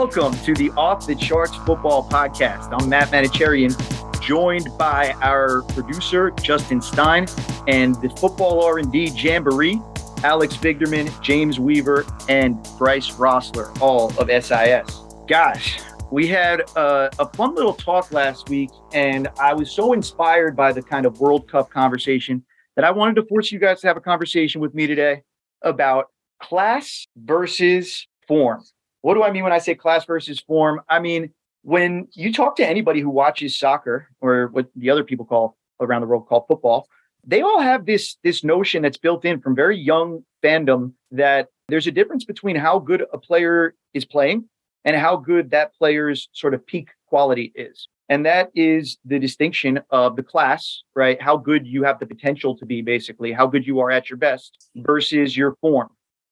Welcome to the Off The Charts Football Podcast. I'm Matt Manocherian, joined by our producer, Justin Stein, and the Football R&D Jamboree, Alex Vigderman, James Weaver, and Bryce Rossler, all of SIS. Gosh, we had a fun little talk last week, and I was so inspired by the kind of World Cup conversation that I wanted to force you guys to have a conversation with me today about class versus form. What do I mean when I say class versus form? I mean, when you talk to anybody who watches soccer, or what the other people call around the world call football, they all have this notion that's built in from very young fandom that there's a difference between how good a player is playing and how good that player's sort of peak quality is. And that is the distinction of the class, right? How good you have the potential to be, basically, how good you are at your best versus your form,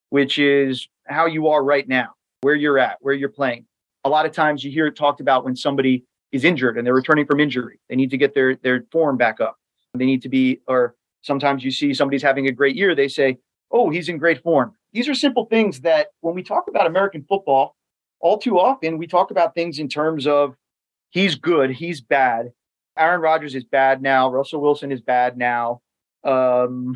which is how you are right now, where you're at, where you're playing. A lot of times you hear it talked about when somebody is injured and they're returning from injury. They need to get their form back up. They need to be, or sometimes you see somebody's having a great year. They say, oh, he's in great form. These are simple things that when we talk about American football, all too often we talk about things in terms of he's good, he's bad. Aaron Rodgers is bad now. Russell Wilson is bad now. 2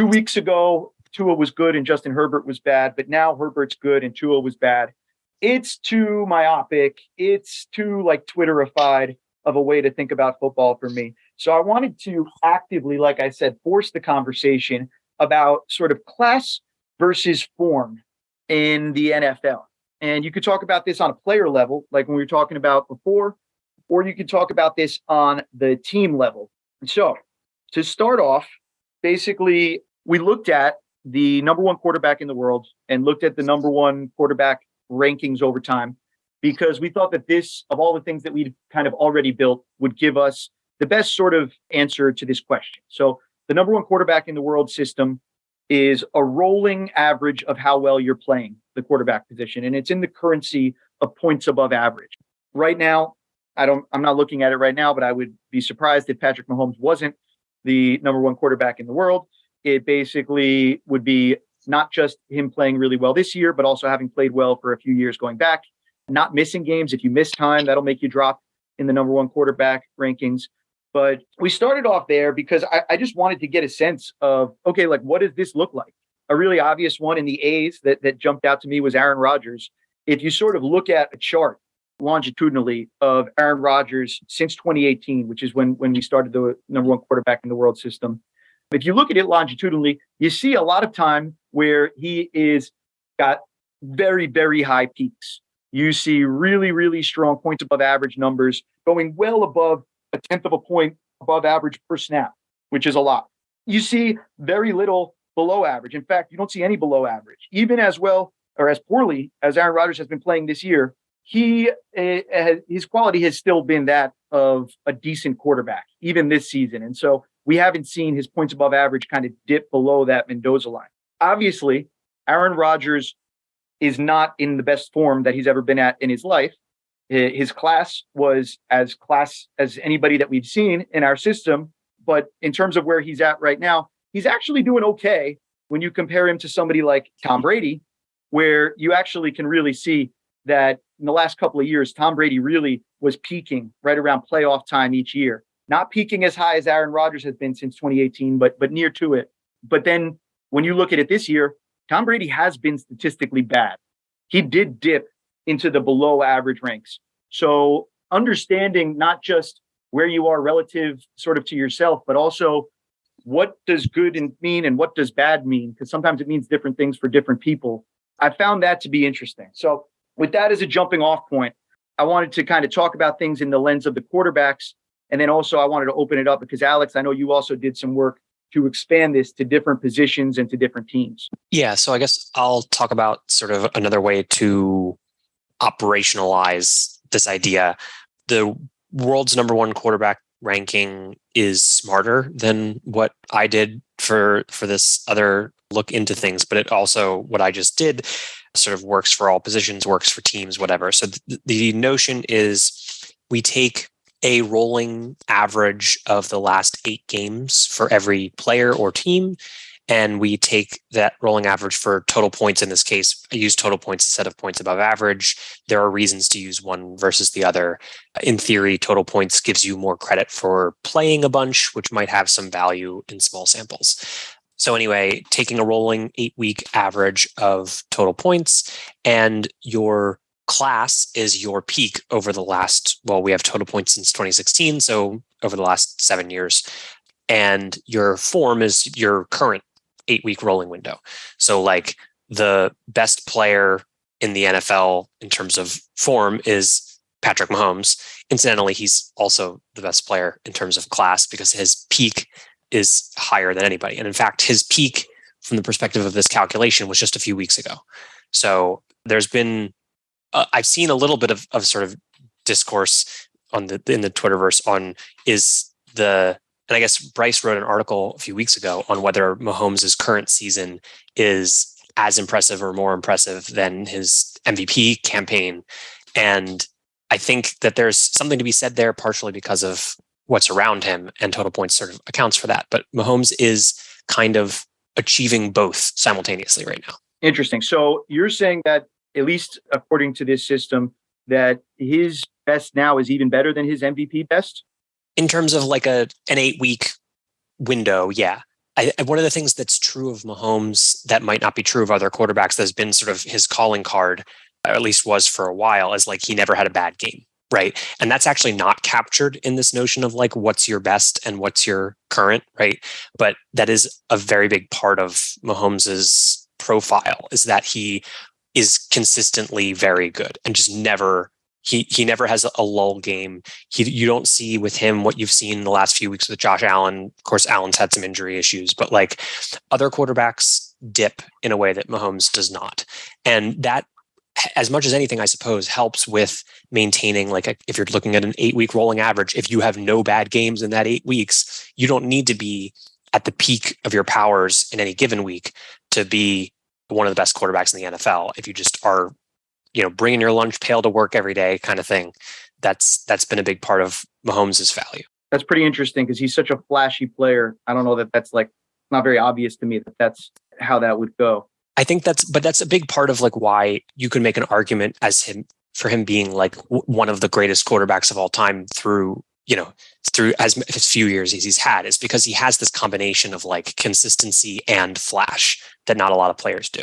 weeks ago, Tua was good and Justin Herbert was bad, but now Herbert's good and Tua was bad. It's too myopic. It's too like Twitterified of a way to think about football for me. So I wanted to actively, like I said, force the conversation about sort of class versus form in the NFL. And you could talk about this on a player level, like when we were talking about before, or you could talk about this on the team level. So to start off, basically, we looked at the number one quarterback in the world and looked at the number one quarterback rankings over time, because we thought that this, of all the things that we'd kind of already built, would give us the best sort of answer to this question. So the number one quarterback in the world system is a rolling average of how well you're playing the quarterback position. And it's in the currency of points above average. Right now, I'm not looking at it right now, but I would be surprised if Patrick Mahomes wasn't the number one quarterback in the world. It basically would be not just him playing really well this year, but also having played well for a few years going back, not missing games. If you miss time, that'll make you drop in the number one quarterback rankings. But we started off there because I just wanted to get a sense of, okay, like, what does this look like? A really obvious one in the A's that jumped out to me was Aaron Rodgers. If you sort of look at a chart longitudinally of Aaron Rodgers since 2018, which is when we started the number one quarterback in the world system, if you look at it longitudinally, you see a lot of time where he is got very, very high peaks. You see really, really strong points above average numbers going well above a tenth of a point above average per snap, which is a lot. You see very little below average. In fact, you don't see any below average. Even as well or as poorly as Aaron Rodgers has been playing this year, his quality has still been that of a decent quarterback, even this season. And so we haven't seen his points above average kind of dip below that Mendoza line. Obviously, Aaron Rodgers is not in the best form that he's ever been at in his life. His class was as class as anybody that we've seen in our system. But in terms of where he's at right now, he's actually doing okay when you compare him to somebody like Tom Brady, where you actually can really see that in the last couple of years, Tom Brady really was peaking right around playoff time each year. Not peaking as high as Aaron Rodgers has been since 2018, but near to it. But then when you look at it this year, Tom Brady has been statistically bad. He did dip into the below average ranks. So understanding not just where you are relative sort of to yourself, but also what does good mean and what does bad mean? Because sometimes it means different things for different people. I found that to be interesting. So with that as a jumping off point, I wanted to kind of talk about things in the lens of the quarterbacks. And then also I wanted to open it up because, Alex, I know you also did some work to expand this to different positions and to different teams. Yeah, so I guess I'll talk about sort of another way to operationalize this idea. The world's number one quarterback ranking is smarter than what I did for this other look into things, but it also, what I just did, sort of works for all positions, works for teams, whatever. So the notion is we take a rolling average of the last 8 games for every player or team, and we take that rolling average for total points. In this case, I use total points instead of points above average. There are reasons to use one versus the other. In theory, total points gives you more credit for playing a bunch, which might have some value in small samples. So anyway, taking a rolling 8-week average of total points, and your class is your peak over the last, well, we have total points since 2016, so over the last 7 years. And your form is your current 8-week rolling window. So like the best player in the NFL in terms of form is Patrick Mahomes. Incidentally, he's also the best player in terms of class because his peak is higher than anybody. And in fact, his peak from the perspective of this calculation was just a few weeks ago. So there's been, I've seen a little bit of sort of discourse in the Twitterverse on and I guess Bryce wrote an article a few weeks ago on whether Mahomes' current season is as impressive or more impressive than his MVP campaign. And I think that there's something to be said there, partially because of what's around him, and total points sort of accounts for that. But Mahomes is kind of achieving both simultaneously right now. Interesting. So you're saying that, at least according to this system, that his best now is even better than his MVP best? In terms of like an 8-week window, yeah. One of the things that's true of Mahomes that might not be true of other quarterbacks that's been sort of his calling card, or at least was for a while, is like he never had a bad game, right? And that's actually not captured in this notion of like what's your best and what's your current, right? But that is a very big part of Mahomes's profile, is that he is consistently very good and just never... He never has a lull game. You don't see with him what you've seen in the last few weeks with Josh Allen. Of course, Allen's had some injury issues, but like other quarterbacks dip in a way that Mahomes does not. And that, as much as anything, I suppose, helps with maintaining, like if you're looking at an 8-week rolling average, if you have no bad games in that 8 weeks, you don't need to be at the peak of your powers in any given week to be one of the best quarterbacks in the NFL. If you just are, bringing your lunch pail to work every day kind of thing. That's been a big part of Mahomes' value. That's pretty interesting because he's such a flashy player. I don't know that's like not very obvious to me that that's how that would go. I think that's a big part of like why you can make an argument for him being like one of the greatest quarterbacks of all time through as few years as he's had, is because he has this combination of like consistency and flash that not a lot of players do.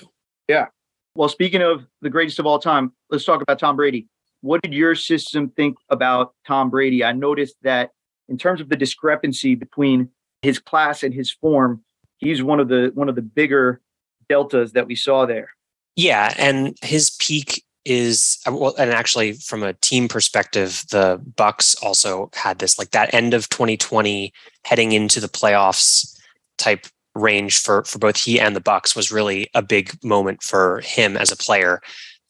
Yeah. Well, speaking of the greatest of all time, let's talk about Tom Brady. What did your system think about Tom Brady? I noticed that in terms of the discrepancy between his class and his form, he's one of the bigger deltas that we saw there. Yeah, and his peak is, well, and actually from a team perspective, the Bucs also had this, like that end of 2020 heading into the playoffs type range for both he and the Bucs was really a big moment for him as a player.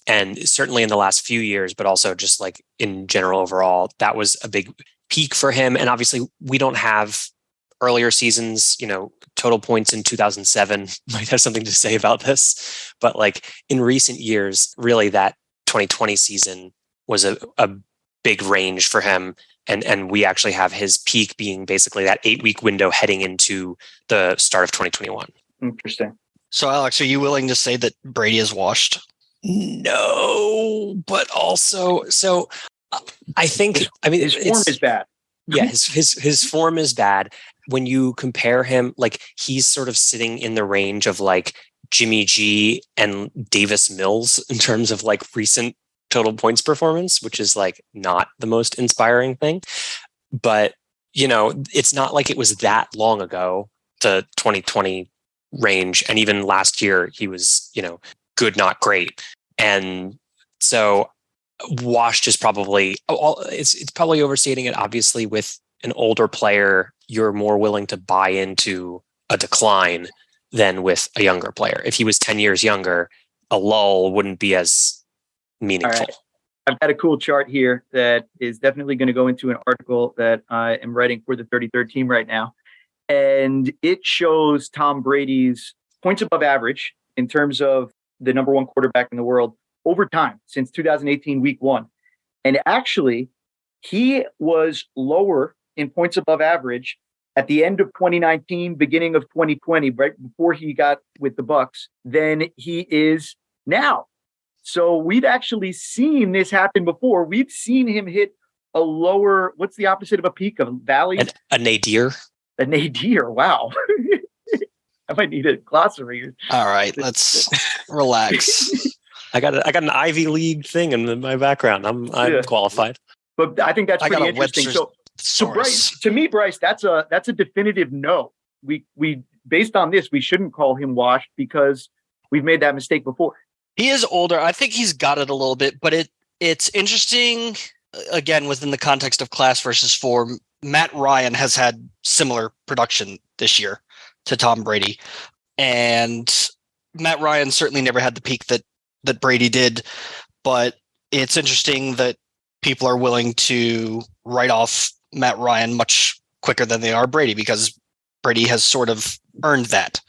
And certainly in the last few years, but also just like in general overall, that was a big peak for him. And obviously we don't have earlier seasons, total points in 2007 might have something to say about this. But like in recent years, really that 2020 season was a big range for him. And we actually have his peak being basically that 8-week window heading into the start of 2021. Interesting. So, Alex, are you willing to say that Brady is washed? No, but also, so I think, his form is bad. Yeah, his form is bad. When you compare him, like he's sort of sitting in the range of like Jimmy G and Davis Mills in terms of like recent total points performance, which is like not the most inspiring thing. But, it's not like it was that long ago, the 2020 range. And even last year, he was, good, not great. And so washed is probably, it's probably overstating it. Obviously, with an older player, you're more willing to buy into a decline than with a younger player. If he was 10 years younger, a lull wouldn't be as meaningful. Right. I've got a cool chart here that is definitely going to go into an article that I am writing for the 33rd team right now. And it shows Tom Brady's points above average in terms of the number one quarterback in the world over time since 2018 week 1. And actually, he was lower in points above average at the end of 2019, beginning of 2020, right before he got with the Bucks, than he is now. So we've actually seen this happen before. We've seen him hit a lower, what's the opposite of a peak? A valley? A nadir. A nadir. Wow. I might need a glossary. All right, let's relax. I got an Ivy League thing in my background. I'm qualified. But I think that's pretty interesting. Webster's So Bryce, to me, Bryce, that's a definitive no. We based on this, we shouldn't call him washed because we've made that mistake before. He is older. I think he's got it a little bit, but it's interesting. Again, within the context of class versus form, Matt Ryan has had similar production this year to Tom Brady, and Matt Ryan certainly never had the peak that Brady did. But it's interesting that people are willing to write off Matt Ryan much quicker than they are Brady, because Brady has sort of earned that.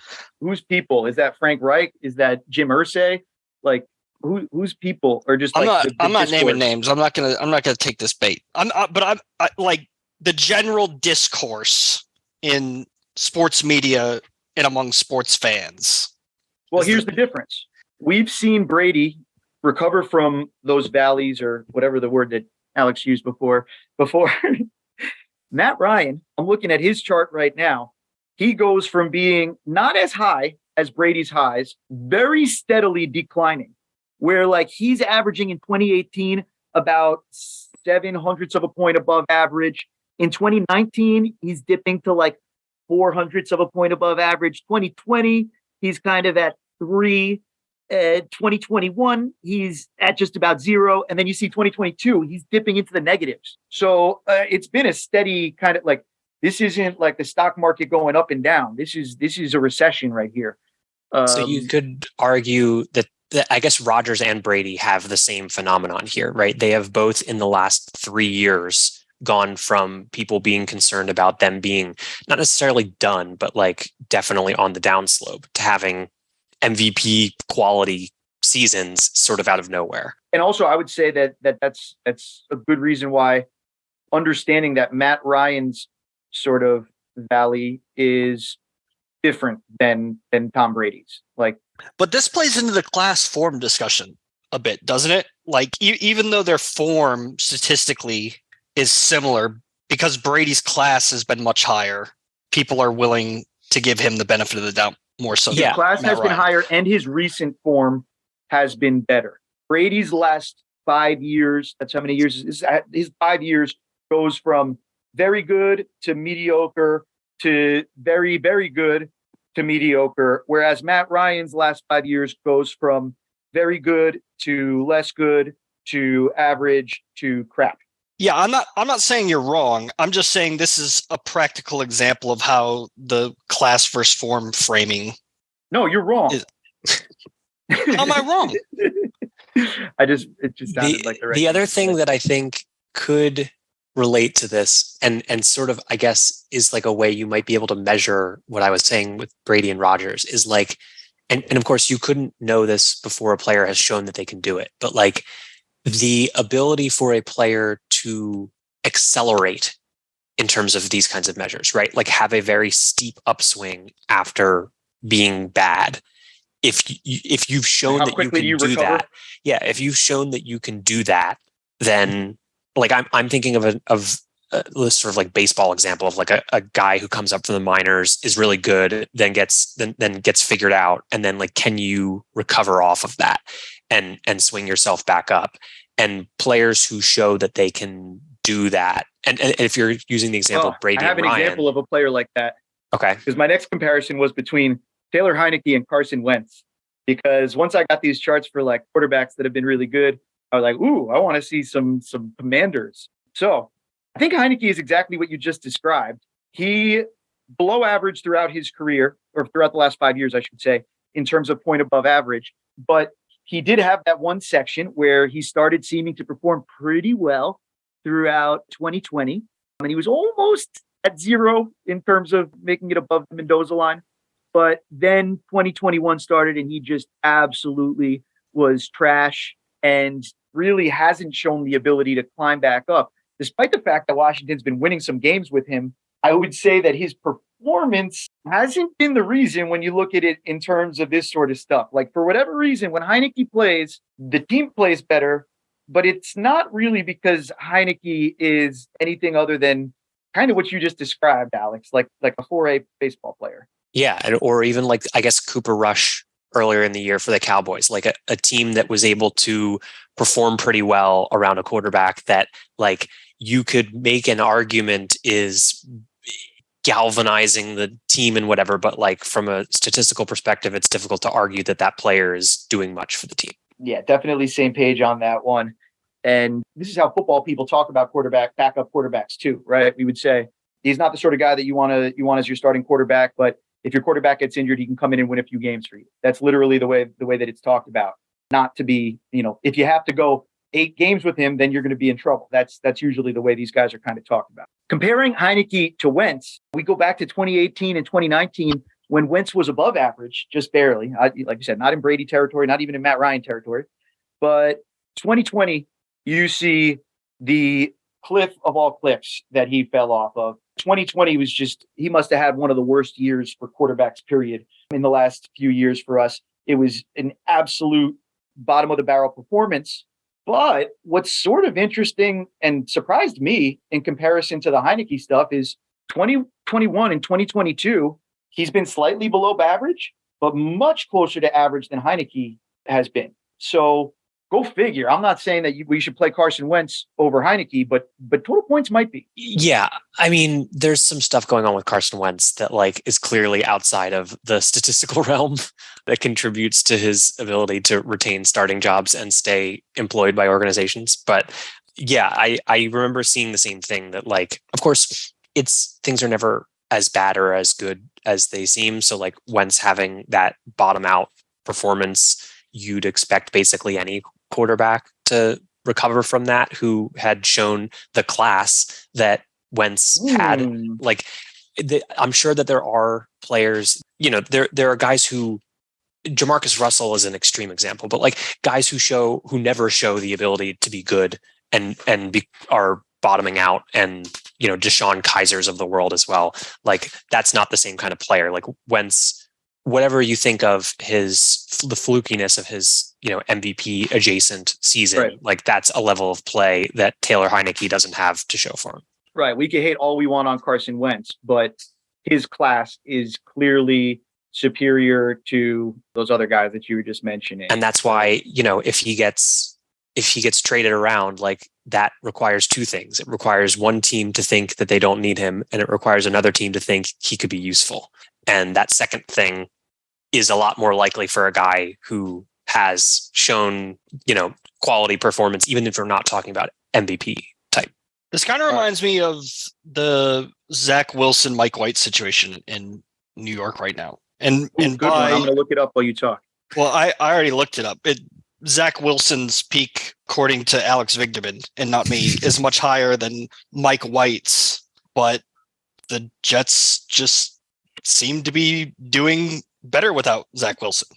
Who's people? Is that Frank Reich? Is that Jim Irsay? Like who's people? Or just I'm like not naming names. I'm not gonna take this bait. But I like the general discourse in sports media and among sports fans. Well, here's the difference. We've seen Brady recover from those valleys, or whatever the word that Alex used before. Matt Ryan, I'm looking at his chart right now. He goes from being not as high as Brady's highs, very steadily declining, where like he's averaging in 2018 about 0.07 of a point above average. In 2019, he's dipping to like 0.04 of a point above average. 2020, he's kind of at 3. 2021, he's at just about 0. And then you see 2022, he's dipping into the negatives. So it's been a steady kind of like, this isn't like the stock market going up and down. This is a recession right here. So you could argue that I guess Rodgers and Brady have the same phenomenon here, right? They have both in the last 3 years gone from people being concerned about them being not necessarily done, but like definitely on the downslope, to having MVP quality seasons sort of out of nowhere. And also I would say that's a good reason why understanding that Matt Ryan's sort of valley is different than Tom Brady's. But this plays into the class form discussion a bit, doesn't it? Like even though their form statistically is similar, because Brady's class has been much higher, people are willing to give him the benefit of the doubt more so. His class has been higher, and his recent form has been better. Brady's last 5 years, that's how many years, his 5 years goes from very good to mediocre to very, very good to mediocre, whereas Matt Ryan's last 5 years goes from very good to less good to average to crap. Yeah, I'm not saying you're wrong. I'm just saying this is a practical example of how the class versus form framing. No, you're wrong. How am I wrong? It just sounded like the right. The other thing that I think could relate to this and sort of, I guess, is like a way you might be able to measure what I was saying with Brady and Rodgers is like, and of course you couldn't know this before a player has shown that they can do it, but like the ability for a player to accelerate in terms of these kinds of measures, right? Like have a very steep upswing after being bad. If you've shown that you can do that, if you've shown that you can do that, then like I'm thinking of a sort of like baseball example of like a guy who comes up from the minors, is really good, then gets figured out, and then like can you recover off of that and swing yourself back up? And players who show that they can do that, and if you're using the example of Brady and Ryan, I have an example of a player like that. Okay, because my next comparison was between Taylor Heineke and Carson Wentz. Because once I got these charts for like quarterbacks that have been really good, I was like, ooh, I want to see some commanders. So I think Heineke is exactly what you just described. He below average throughout his career, or throughout the last 5 years, I should say, in terms of point above average. But he did have that one section where he started seeming to perform pretty well throughout 2020. And he was almost at 0 in terms of making it above the Mendoza line. But then 2021 started and he just absolutely was trash and really hasn't shown the ability to climb back up, despite the fact that Washington's been winning some games with him I would say that his performance hasn't been the reason when you look at it in terms of this sort of stuff. Like, for whatever reason, when Heineke plays, the team plays better, but it's not really because Heineke is anything other than kind of what you just described, Alex, like a 4A baseball player. Yeah, or even like, I guess, Cooper Rush earlier in the year for the Cowboys, like a team that was able to perform pretty well around a quarterback that, like, you could make an argument is galvanizing the team and whatever, but like from a statistical perspective, it's difficult to argue that that player is doing much for the team. Yeah, definitely same page on that one. And this is how football people talk about backup quarterbacks too, right? We would say he's not the sort of guy that you want as your starting quarterback, but if your quarterback gets injured, he can come in and win a few games for you. That's literally the way that it's talked about. Not to be, if you have to go 8 games with him, then you're going to be in trouble. That's usually the way these guys are kind of talked about. Comparing Heineke to Wentz, we go back to 2018 and 2019 when Wentz was above average, just barely. Like you said, not in Brady territory, not even in Matt Ryan territory. But 2020, you see the cliff of all cliffs that he fell off of. 2020 was he must have had one of the worst years for quarterbacks, period, in the last few years for us. It was an absolute bottom of the barrel performance. But what's sort of interesting and surprised me in comparison to the Heineke stuff is 2021 and 2022, he's been slightly below average, but much closer to average than Heineke has been. So go figure. I'm not saying that we should play Carson Wentz over Heineke, but total points might be. Yeah. I mean, there's some stuff going on with Carson Wentz that like is clearly outside of the statistical realm that contributes to his ability to retain starting jobs and stay employed by organizations. But yeah, I remember seeing the same thing that, like, of course, things are never as bad or as good as they seem. So like Wentz having that bottom out performance, you'd expect basically any quarterback to recover from that who had shown the class that Wentz had. Like, I'm sure that there are players, there are guys who, Jamarcus Russell is an extreme example, but like guys who never show the ability to be good and are bottoming out, and Deshaun Kaisers of the world as well. Like, that's not the same kind of player. Like Wentz, whatever you think of the flukiness of his, MVP adjacent season, right, like that's a level of play that Taylor Heineke doesn't have to show for him. Right. We can hate all we want on Carson Wentz, but his class is clearly superior to those other guys that you were just mentioning. And that's why, if he gets traded around, like, that requires 2 things. It requires one team to think that they don't need him, and it requires another team to think he could be useful. And that second thing is a lot more likely for a guy who has shown, quality performance, even if we're not talking about MVP type. This kind of reminds me of the Zach Wilson, Mike White situation in New York right now. And good one. I'm going to look it up while you talk. Well, I already looked it up. Zach Wilson's peak, according to Alex Vigderman, and not me, is much higher than Mike White's, but the Jets just seem to be doing better without Zach Wilson.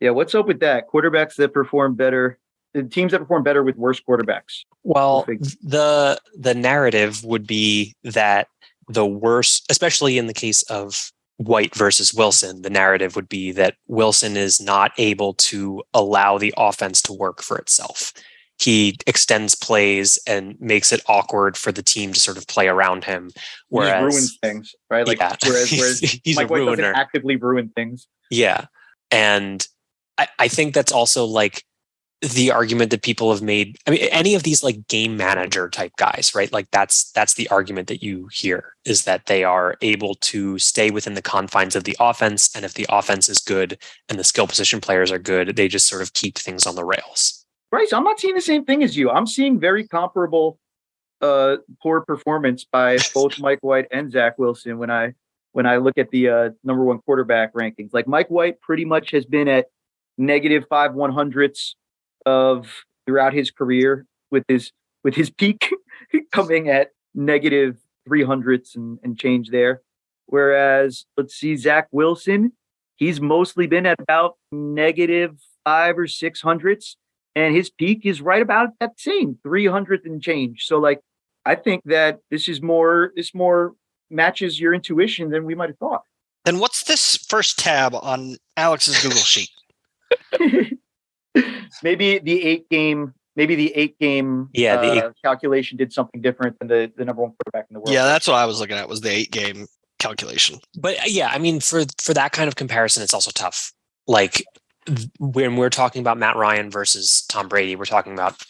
Yeah, what's up with that? Quarterbacks that perform better, the teams that perform better with worse quarterbacks. Well, the narrative would be that the worst, especially in the case of White versus Wilson, the narrative would be that Wilson is not able to allow the offense to work for itself. He extends plays and makes it awkward for the team to sort of play around him. Whereas he ruins things, right? Like, yeah. whereas he's Mike a White ruiner. doesn't actively ruin things. Yeah. And I think that's also like the argument that people have made. I mean, any of these like game manager type guys, right? Like that's the argument that you hear, is that they are able to stay within the confines of the offense. And if the offense is good and the skill position players are good, they just sort of keep things on the rails. Bryce, I'm not seeing the same thing as you. I'm seeing very comparable poor performance by both Mike White and Zach Wilson when I look at the number 1 quarterback rankings. Like, Mike White pretty much has been at negative 5/100ths of throughout his career, with his peak coming at negative 300ths and change there. Whereas, let's see, Zach Wilson, he's mostly been at about negative 5 or 600ths, and his peak is right about that same 300th and change. So, like, I think that this more matches your intuition than we might have thought. Then what's this first tab on Alex's Google sheet? Maybe the eight game calculation did something different than the number one quarterback in the world. Yeah, that's what I was looking at, was the 8-game calculation. But yeah, I mean, for that kind of comparison, it's also tough. Like when we're talking about Matt Ryan versus Tom Brady, we're talking about,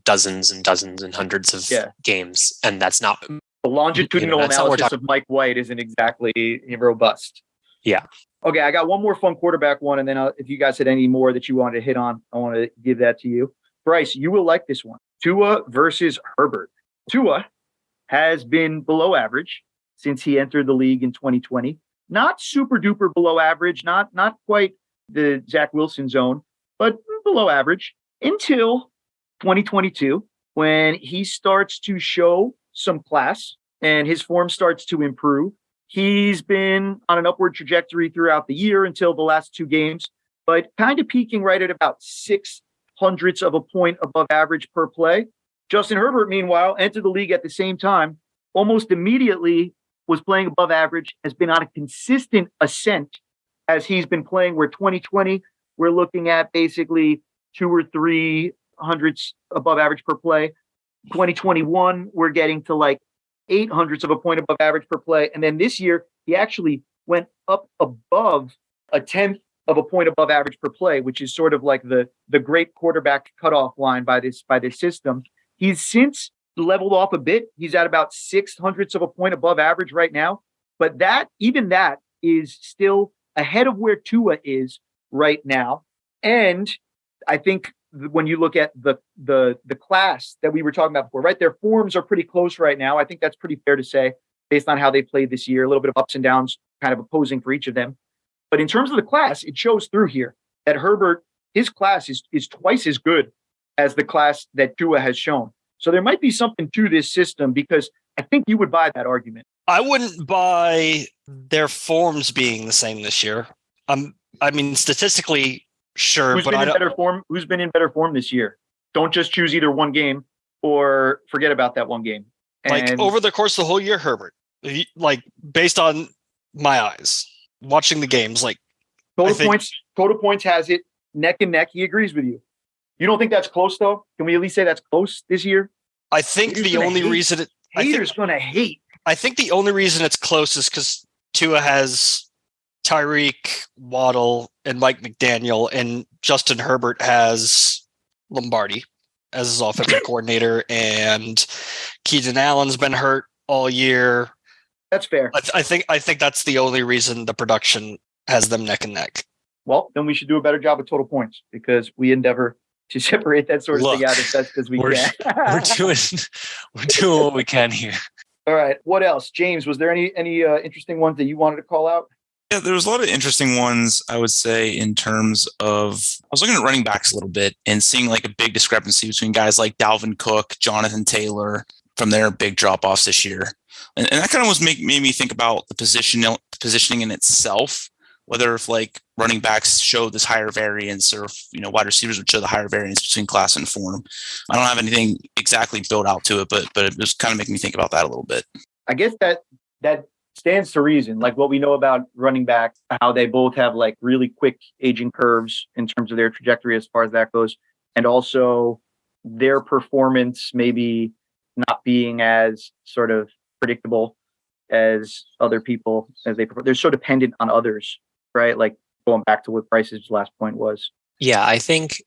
dozens and dozens and hundreds of games. And that's not the longitudinal analysis of Mike White isn't exactly robust. Yeah. Okay, I got one more fun quarterback one, and then if you guys had any more that you wanted to hit on, I want to give that to you. Bryce, you will like this one. Tua versus Herbert. Tua has been below average since he entered the league in 2020. Not super duper below average, not quite the Zach Wilson zone, but below average until 2022, when he starts to show some class and his form starts to improve. He's been on an upward trajectory throughout the year until the last 2 games, but kind of peaking right at about 0.06 of a point above average per play. Justin Herbert, meanwhile, entered the league at the same time, almost immediately was playing above average, has been on a consistent ascent as he's been playing, where 2020, we're looking at basically 2 or 3 hundredths above average per play. 2021, we're getting to like 0.08 of a point above average per play. And then this year, he actually went up above 0.1 of a point above average per play, which is sort of like the great quarterback cutoff line by this system. He's since leveled off a bit. He's at about 0.06 of a point above average right now. But even that is still ahead of where Tua is right now. And I think when you look at the class that we were talking about before, right, their forms are pretty close right now. I think that's pretty fair to say based on how they played this year, a little bit of ups and downs kind of opposing for each of them. But in terms of the class, it shows through here that Herbert, his class is twice as good as the class that Tua has shown. So there might be something to this system, because I think you would buy that argument. I wouldn't buy their forms being the same this year. I mean, statistically, sure, Who's been in better form this year? Don't just choose either one game or forget about that one game. Like over the course of the whole year, Herbert, like based on my eyes, watching the games, like total points has it neck and neck. He agrees with you. You don't think that's close, though? Can we at least say that's close this year? I think the only reason haters going to hate. I think the only reason it's close is because Tua has Tyreek, Waddle, and Mike McDaniel, and Justin Herbert has Lombardi as his offensive coordinator, and Keenan Allen's been hurt all year. That's fair. I think that's the only reason the production has them neck and neck. Well, then we should do a better job of total points, because we endeavor to separate that sort of thing out as best as we can. We're doing what we can here. All right. What else? James, was there any interesting ones that you wanted to call out? Yeah, there was a lot of interesting ones, I would say, in terms of, I was looking at running backs a little bit and seeing like a big discrepancy between guys like Dalvin Cook, Jonathan Taylor, from their big drop-offs this year. And that kind of made me think about the positioning in itself, whether if like running backs show this higher variance, or if, wide receivers would show the higher variance between class and form. I don't have anything exactly built out to it, but it was kind of making me think about that a little bit. I guess that stands to reason. Like what we know about running backs, how they both have like really quick aging curves in terms of their trajectory as far as that goes. And also their performance maybe not being as sort of predictable as other people as they perform. They're so dependent on others, right? Like going back to what Bryce's last point was. Yeah, I think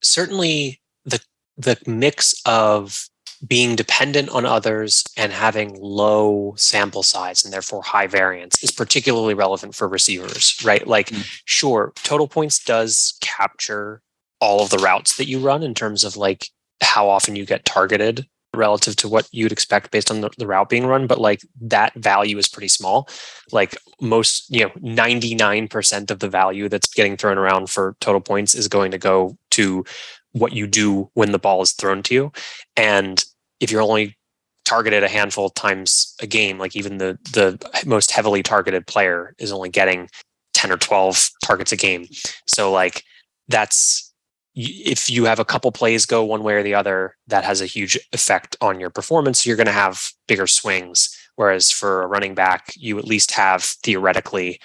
certainly the mix of being dependent on others and having low sample size and therefore high variance is particularly relevant for receivers, right? Like, sure, total points does capture all of the routes that you run in terms of like how often you get targeted relative to what you'd expect based on the route being run. But like that value is pretty small. Like most, 99% of the value that's getting thrown around for total points is going to go to what you do when the ball is thrown to you. And if you're only targeted a handful of times a game, like even the most heavily targeted player is only getting 10 or 12 targets a game. So like if you have a couple plays go one way or the other, that has a huge effect on your performance. You're going to have bigger swings Whereas for a running back, you at least have theoretically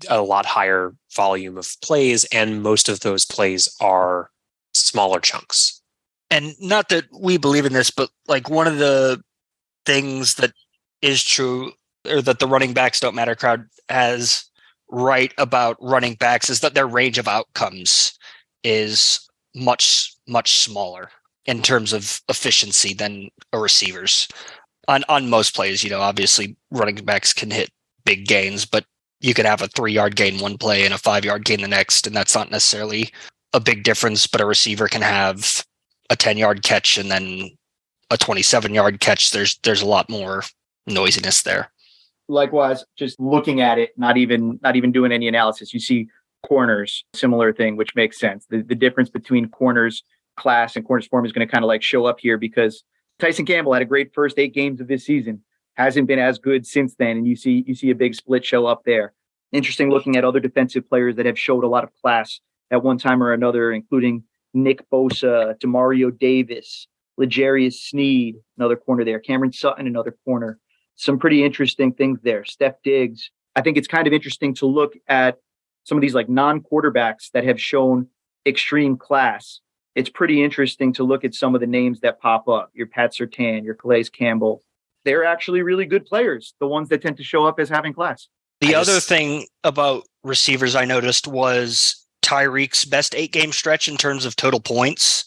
a lot higher volume of plays, and most of those plays are smaller chunks. And not that we believe in this, but like one of the things that is true, or that the running backs don't matter crowd has right about running backs, is that their range of outcomes is much, much smaller in terms of efficiency than a receiver's. On most plays, obviously running backs can hit big gains, but you could have a 3-yard gain one play and a 5-yard gain the next, and that's not necessarily a big difference. But a receiver can have a 10-yard catch and then a 27-yard catch. There's a lot more noisiness there. Likewise, just looking at it, not even doing any analysis, you see corners, similar thing, which makes sense. The difference between corners class and corners form is going to kind of like show up here, because Tyson Campbell had a great first 8 games of this season, hasn't been as good since then, and you see a big split show up there. Interesting looking at other defensive players that have showed a lot of class at one time or another, including Nick Bosa, Demario Davis, L'Jarius Sneed, another corner there, Cameron Sutton, another corner. Some pretty interesting things there. Steph Diggs. I think it's kind of interesting to look at some of these like non-quarterbacks that have shown extreme class. It's pretty interesting to look at some of the names that pop up. Your Pat Surtain, your Calais Campbell. They're actually really good players, the ones that tend to show up as having class. The other thing about receivers I noticed was Tyreek's best 8-game stretch in terms of total points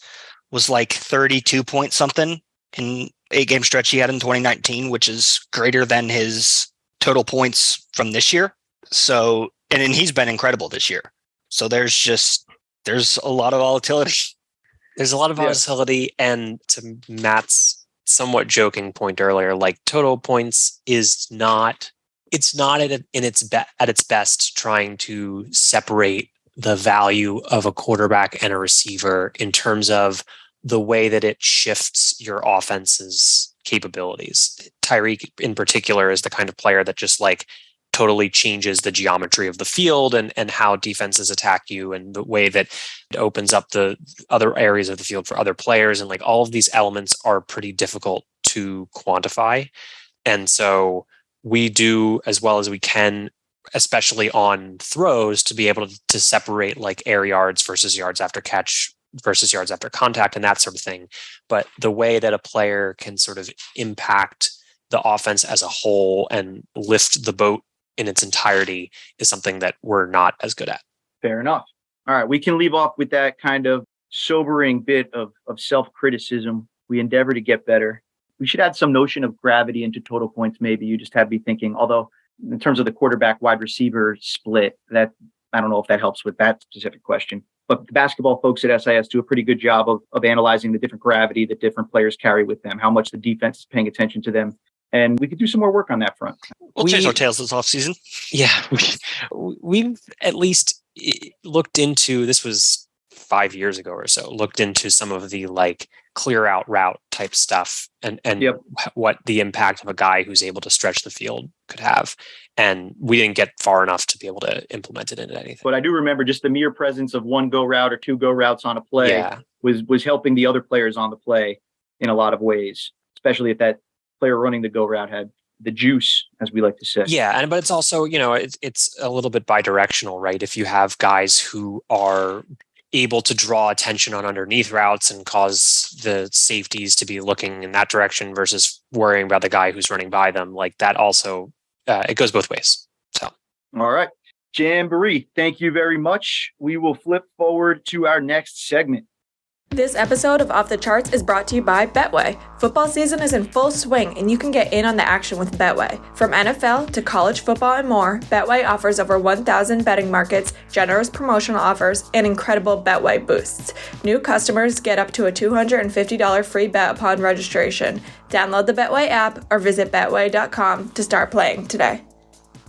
was like 32 point something in 8-game stretch he had in 2019, which is greater than his total points from this year. So, and he's been incredible this year. So there's a lot of volatility. There's a lot of volatility, and to Matt's somewhat joking point earlier, like total points is not, it's not at its best trying to separate the value of a quarterback and a receiver in terms of the way that it shifts your offense's capabilities. Tyreek in particular is the kind of player that just like totally changes the geometry of the field and how defenses attack you, and the way that it opens up the other areas of the field for other players. And like all of these elements are pretty difficult to quantify. And so we do as well as we can, especially on throws, to be able to separate like air yards versus yards after catch versus yards after contact and that sort of thing. But the way that a player can sort of impact the offense as a whole and lift the boat in its entirety is something that we're not as good at. Fair enough. All right. We can leave off with that kind of sobering bit of self-criticism. We endeavor to get better. We should add some notion of gravity into total points. Maybe you just have me thinking, although in terms of the quarterback wide receiver split, that I don't know if that helps with that specific question, but the basketball folks at SIS do a pretty good job of analyzing the different gravity that different players carry with them, how much the defense is paying attention to them. And we could do some more work on that front. We'll change our tails this offseason. Yeah. We've at least looked into, this was 5 years ago or so, looked into some of the like clear out route type stuff and what the impact of a guy who's able to stretch the field could have. And we didn't get far enough to be able to implement it into anything. But I do remember just the mere presence of one go route or 2 go routes on a play was helping the other players on the play in a lot of ways, especially if that player running the go route had the juice, as we like to say. Yeah, but it's also, it's a little bit bidirectional, right? If you have guys who are able to draw attention on underneath routes and cause the safeties to be looking in that direction versus worrying about the guy who's running by them, like that also, it goes both ways. So, all right. Jamboree, thank you very much. We will flip forward to our next segment. This episode of Off the Charts is brought to you by Betway. Football season is in full swing, and you can get in on the action with Betway. From NFL to college football and more, Betway offers over 1,000 betting markets, generous promotional offers, and incredible Betway boosts. New customers get up to a $250 free bet upon registration. Download the Betway app or visit betway.com to start playing today.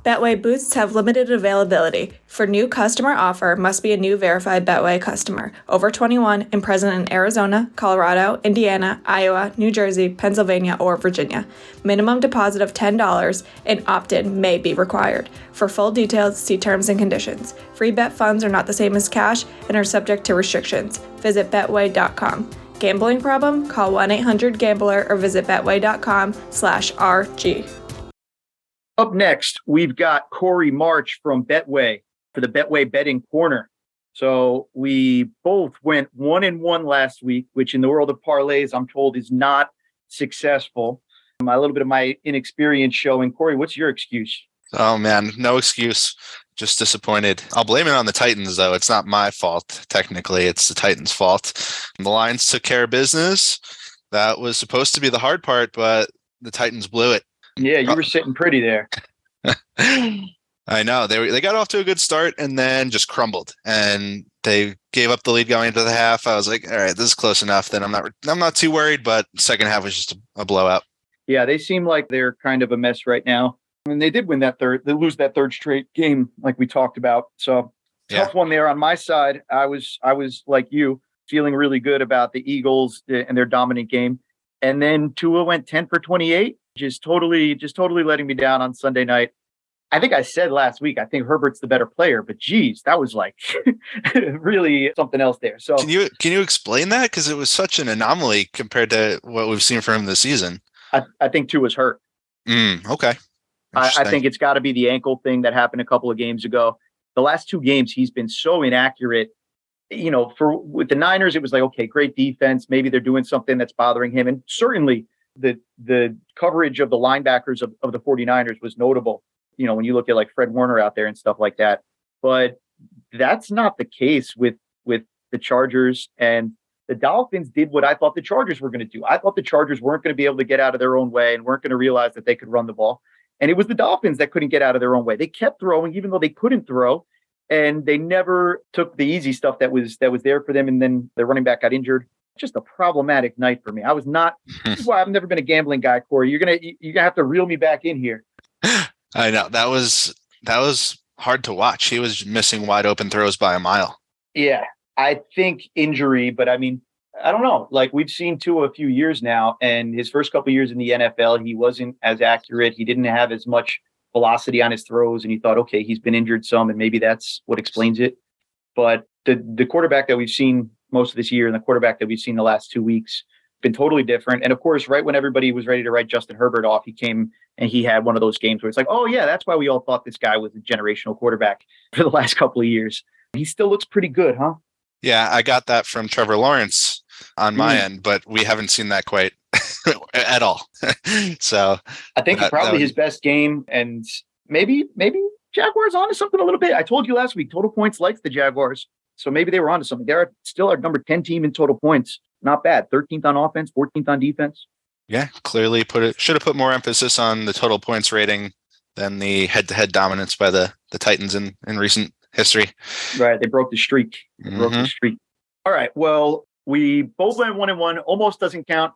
Betway boosts have limited availability. For new customer offer, must be a new verified Betway customer, over 21 and present in Arizona, Colorado, Indiana, Iowa, New Jersey, Pennsylvania, or Virginia. Minimum deposit of $10 and opt-in may be required. For full details, see terms and conditions. Free bet funds are not the same as cash and are subject to restrictions. Visit betway.com. Gambling problem? Call 1-800-GAMBLER or visit betway.com/RG. Up next, we've got Corey March from Betway for the Betway Betting Corner. So we both went 1-1 last week, which in the world of parlays, I'm told is not successful. A little bit of my inexperience showing. Corey, what's your excuse? Oh, man, no excuse. Just disappointed. I'll blame it on the Titans, though. It's not my fault. Technically, it's the Titans' fault. The Lions took care of business. That was supposed to be the hard part, but the Titans blew it. Yeah, you were sitting pretty there. I know. They got off to a good start and then just crumbled. And they gave up the lead going into the half. I was like, all right, this is close enough. Then I'm not too worried, but second half was just a blowout. Yeah, they seem like they're kind of a mess right now. And they did win they lose that third straight game like we talked about. So tough one there on my side. I was like you, feeling really good about the Eagles and their dominant game. And then Tua went 10 for 28, just totally letting me down on Sunday night. I think I said last week, I think Herbert's the better player, but geez, that was like really something else there. So can you explain that? Because it was such an anomaly compared to what we've seen from him this season. I think Tua's hurt. Okay. I think it's got to be the ankle thing that happened a couple of games ago. The last two games, he's been so inaccurate. You know, with the Niners, it was like, okay, great defense. Maybe they're doing something that's bothering him. And certainly the coverage of the linebackers of the 49ers was notable. You know, when you look at like Fred Warner out there and stuff like that. But that's not the case with the Chargers. And the Dolphins did what I thought the Chargers were going to do. I thought the Chargers weren't going to be able to get out of their own way and weren't going to realize that they could run the ball. And it was the Dolphins that couldn't get out of their own way. They kept throwing, even though they couldn't throw, and they never took the easy stuff that was there for them. And then their running back got injured. Just a problematic night for me. I was not. This is why I've never been a gambling guy, Corey. You're gonna have to reel me back in here. I know that was hard to watch. He was missing wide open throws by a mile. Yeah, I think injury, but I mean, I don't know. Like we've seen Tua a few years now, and his first couple of years in the NFL, he wasn't as accurate. He didn't have as much velocity on his throws, and he thought, okay, he's been injured some, and maybe that's what explains it. But the quarterback that we've seen most of this year and the quarterback that we've seen the last 2 weeks been totally different. And of course, right when everybody was ready to write Justin Herbert off, he came and he had one of those games where it's like, oh yeah, that's why we all thought this guy was a generational quarterback for the last couple of years. He still looks pretty good, huh? Yeah, I got that from Trevor Lawrence on my end, but we haven't seen that quite at all. So I think probably his best game, and maybe Jaguars onto something a little bit. I told you last week, Total Points likes the Jaguars. So maybe they were onto something. They're still our number 10 team in total points. Not bad. 13th on offense, 14th on defense. Yeah, clearly should have put more emphasis on the total points rating than the head-to-head dominance by the Titans in recent history. Right. They broke the streak. All right. Well, we both went 1-1. Almost doesn't count,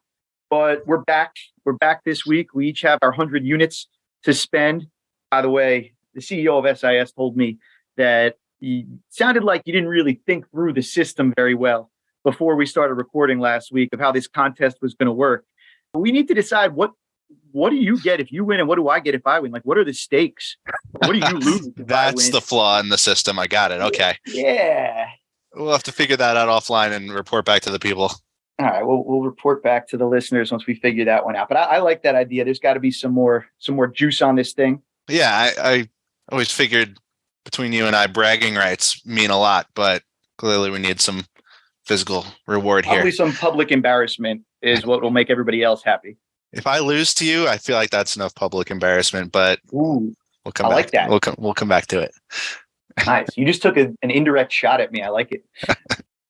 but we're back. We're back this week. We each have our 100 units to spend. By the way, the CEO of SIS told me that it sounded like you didn't really think through the system very well before we started recording last week of how this contest was going to work. We need to decide what do you get if you win and what do I get if I win? Like, what are the stakes? What do you lose if That's I win? the flaw in the system. I got it. Okay. Yeah. We'll have to figure that out offline and report back to the people. All right. We'll report back to the listeners once we figure that one out. But I like that idea. There's got to be some more juice on this thing. Yeah. I always figured between you and I, bragging rights mean a lot, but clearly we need some physical reward here. Probably some public embarrassment is what will make everybody else happy. If I lose to you, I feel like that's enough public embarrassment, but Ooh, we'll come I back. like that. We'll come back to it. Nice. You just took an indirect shot at me. I like it.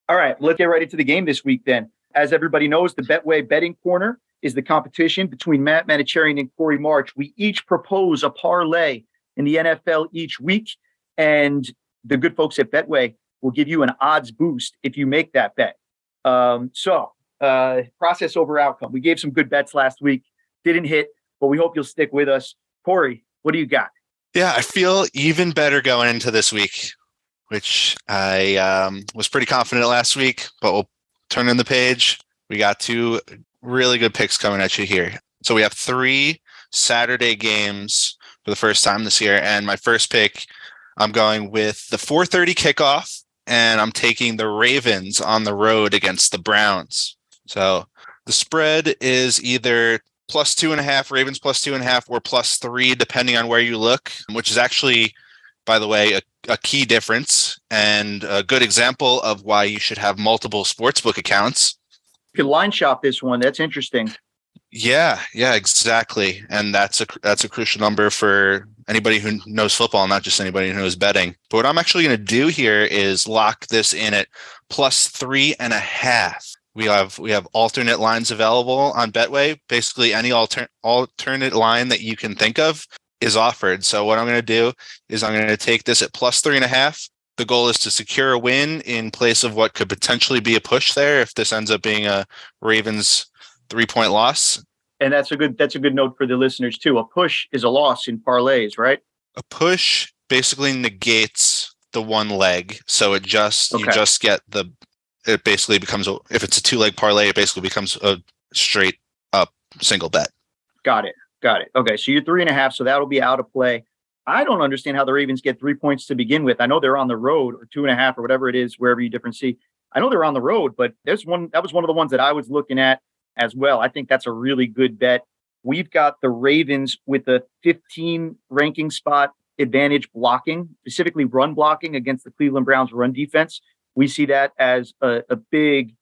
All right, let's get right into the game this week then. As everybody knows, the Betway Betting Corner is the competition between Matt Manocherian and Corey March. We each propose a parlay in the NFL each week, and the good folks at Betway will give you an odds boost if you make that bet. Process over outcome. We gave some good bets last week. Didn't hit, but we hope you'll stick with us. Corey, what do you got? Yeah, I feel even better going into this week, which I was pretty confident last week, but we'll turn in the page. We got two really good picks coming at you here. So we have 3 Saturday games for the first time this year. And my first pick, I'm going with the 4:30 kickoff, and I'm taking the Ravens on the road against the Browns. So the spread is either plus 2.5, Ravens plus 2.5, or plus 3, depending on where you look, which is actually, by the way, a key difference and a good example of why you should have multiple sportsbook accounts. You could line shop this one. That's interesting. Yeah, exactly. And that's a crucial number for anybody who knows football, not just anybody who knows betting. But what I'm actually going to do here is lock this in at plus 3.5. We have alternate lines available on Betway. Basically, any alternate line that you can think of is offered. So what I'm going to do is I'm going to take this at plus 3.5. The goal is to secure a win in place of what could potentially be a push there if this ends up being a Ravens 3-point loss. And that's a good note for the listeners too. A push is a loss in parlays, right? A push basically negates the one leg, so you just get it basically becomes if it's a 2-leg parlay, it basically becomes a straight up single bet. Got it. Okay, so you're 3.5, so that'll be out of play. I don't understand how the Ravens get 3 points to begin with. I know they're on the road, or 2.5, or whatever it is, wherever you different see. I know they're on the road, but that was one of the ones that I was looking at as well. I think that's a really good bet. We've got the Ravens with a 15 ranking spot advantage blocking, specifically run blocking against the Cleveland Browns run defense. We see that as a big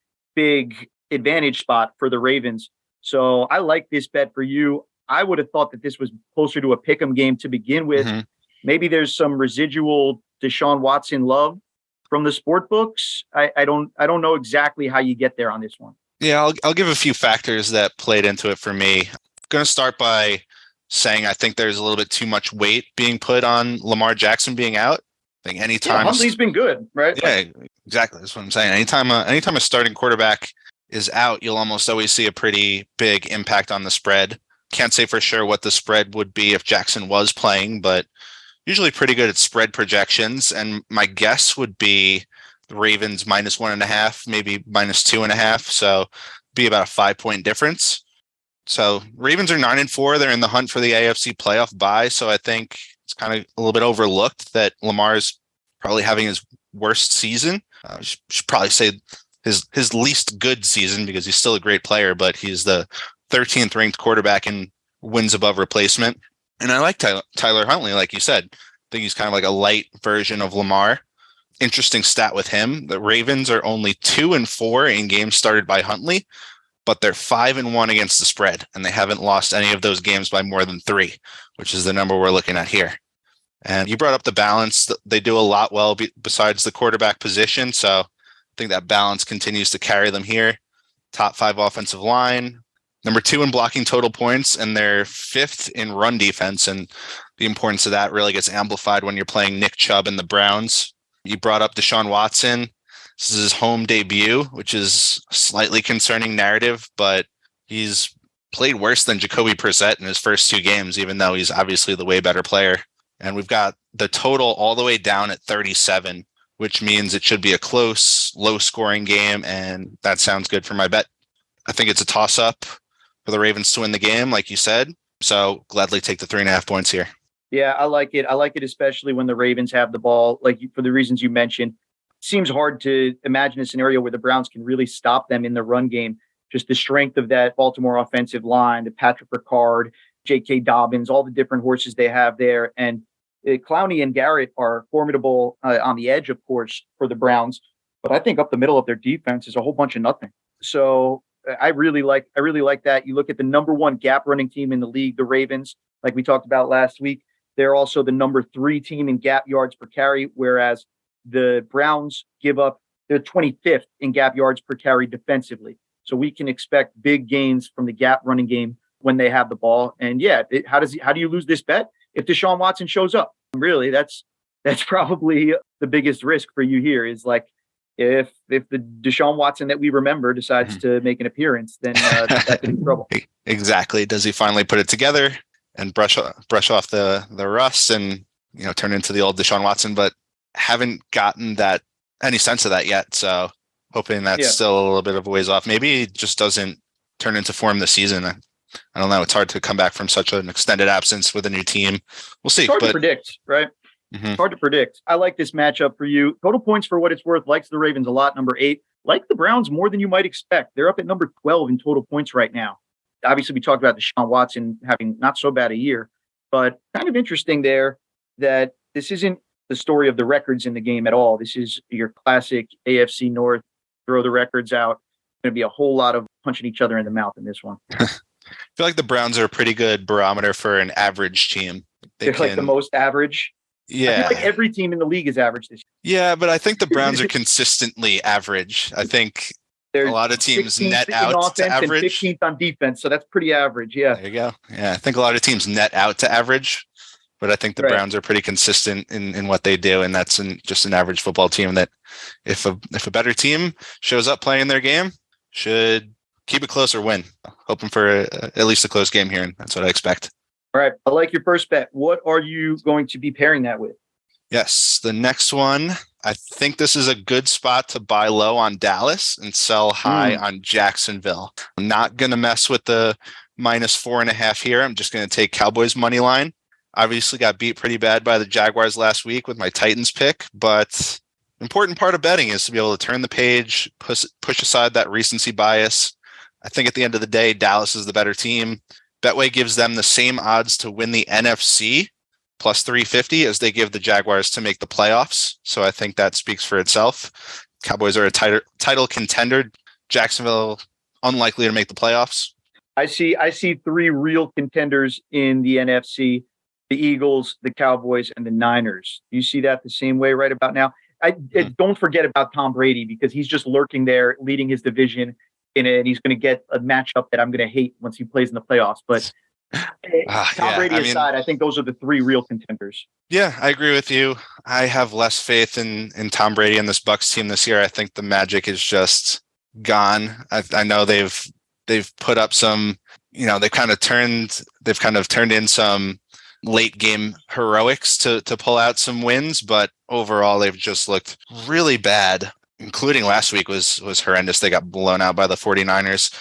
advantage spot for the Ravens. So I like this bet for you. I would have thought that this was closer to a pick'em game to begin with. Mm-hmm. Maybe there's some residual Deshaun Watson love from the sport books. I don't know exactly how you get there on this one. Yeah, I'll give a few factors that played into it for me. I'm going to start by saying I think there's a little bit too much weight being put on Lamar Jackson being out. I think anytime Huntley's been good, right? Yeah, exactly. That's what I'm saying. Anytime a starting quarterback is out, you'll almost always see a pretty big impact on the spread. Can't say for sure what the spread would be if Jackson was playing, but usually pretty good at spread projections. And my guess would be the Ravens minus 1.5, maybe minus 2.5. So be about a 5-point difference. So Ravens are 9-4. They're in the hunt for the AFC playoff bye. So I think it's kind of a little bit overlooked that Lamar is probably having his worst season. Should probably say his least good season because he's still a great player, but he's the 13th ranked quarterback in wins above replacement. And I like Tyler Huntley, like you said. I think he's kind of like a light version of Lamar. Interesting stat with him. The Ravens are only 2-4 in games started by Huntley, but they're 5-1 against the spread, and they haven't lost any of those games by more than 3, which is the number we're looking at here. And you brought up the balance. They do a lot well besides the quarterback position, so I think that balance continues to carry them here. Top 5 offensive line, number 2 in blocking total points, and they're 5th in run defense, and the importance of that really gets amplified when you're playing Nick Chubb and the Browns. You brought up Deshaun Watson. This is his home debut, which is a slightly concerning narrative, but he's played worse than Jacoby Brissett in his first 2 games, even though he's obviously the way better player. And we've got the total all the way down at 37, which means it should be a close, low-scoring game, and that sounds good for my bet. I think it's a toss-up for the Ravens to win the game, like you said, so gladly take the 3.5 points here. Yeah, I like it. I like it, especially when the Ravens have the ball, for the reasons you mentioned. It seems hard to imagine a scenario where the Browns can really stop them in the run game. Just the strength of that Baltimore offensive line, the Patrick Ricard, J.K. Dobbins, all the different horses they have there. And Clowney and Garrett are formidable on the edge, of course, for the Browns. But I think up the middle of their defense is a whole bunch of nothing. So I really like that. You look at the number 1 gap running team in the league, the Ravens, like we talked about last week. They're also the number 3 team in gap yards per carry, whereas the Browns they're 25th in gap yards per carry defensively. So we can expect big gains from the gap running game when they have the ball. And yeah, how do you lose this bet? If Deshaun Watson shows up, really, that's probably the biggest risk for you here is like, if the Deshaun Watson that we remember decides to make an appearance, then that could be trouble. Exactly. Does he finally put it together and brush off the rust and turn into the old Deshaun Watson? But haven't gotten any sense of that yet. So hoping that's still a little bit of a ways off. Maybe it just doesn't turn into form this season. I don't know. It's hard to come back from such an extended absence with a new team. We'll see. It's hard to predict, right? Mm-hmm. It's hard to predict. I like this matchup for you. Total points for what it's worth. Likes the Ravens a lot. Number 8. Like the Browns more than you might expect. They're up at number 12 in total points right now. Obviously, we talked about Deshaun Watson having not so bad a year, but kind of interesting there that this isn't the story of the records in the game at all. This is your classic AFC North, throw the records out. Going to be a whole lot of punching each other in the mouth in this one. I feel like the Browns are a pretty good barometer for an average team. They're like the most average. Yeah. I feel like every team in the league is average this year. Yeah, but I think the Browns are consistently average. I think They're a lot of teams 16th net in out offense to average. and 15th on defense, so that's pretty average. Yeah. There you go. Yeah, I think a lot of teams net out to average, but I think the Right. Browns are pretty consistent in what they do, and that's just an average football team that if a better team shows up playing their game, should keep it close or win. Hoping for at least a close game here, and that's what I expect. All right. I like your first bet. What are you going to be pairing that with? Yes, the next one, I think this is a good spot to buy low on Dallas and sell high on Jacksonville. I'm not going to mess with the -4.5 here. I'm just going to take Cowboys money line. Obviously got beat pretty bad by the Jaguars last week with my Titans pick, but important part of betting is to be able to turn the page, push aside that recency bias. I think at the end of the day, Dallas is the better team. Betway gives them the same odds to win the NFC plus 350 as they give the Jaguars to make the playoffs. So I think that speaks for itself. Cowboys are a title contender. Jacksonville unlikely to make the playoffs. I see three real contenders in the NFC: the Eagles, the Cowboys, and the Niners. You see that the same way right about now? Don't forget about Tom Brady, because he's just lurking there, leading his division, and he's going to get a matchup that I'm going to hate once he plays in the playoffs. But Tom Brady aside, I think those are the three real contenders. Yeah, I agree with you. I have less faith in Tom Brady and this Bucs team this year. I think the magic is just gone. I know they've put up some, they've kind of turned in some late game heroics to pull out some wins, but overall they've just looked really bad, including last week was horrendous. They got blown out by the 49ers,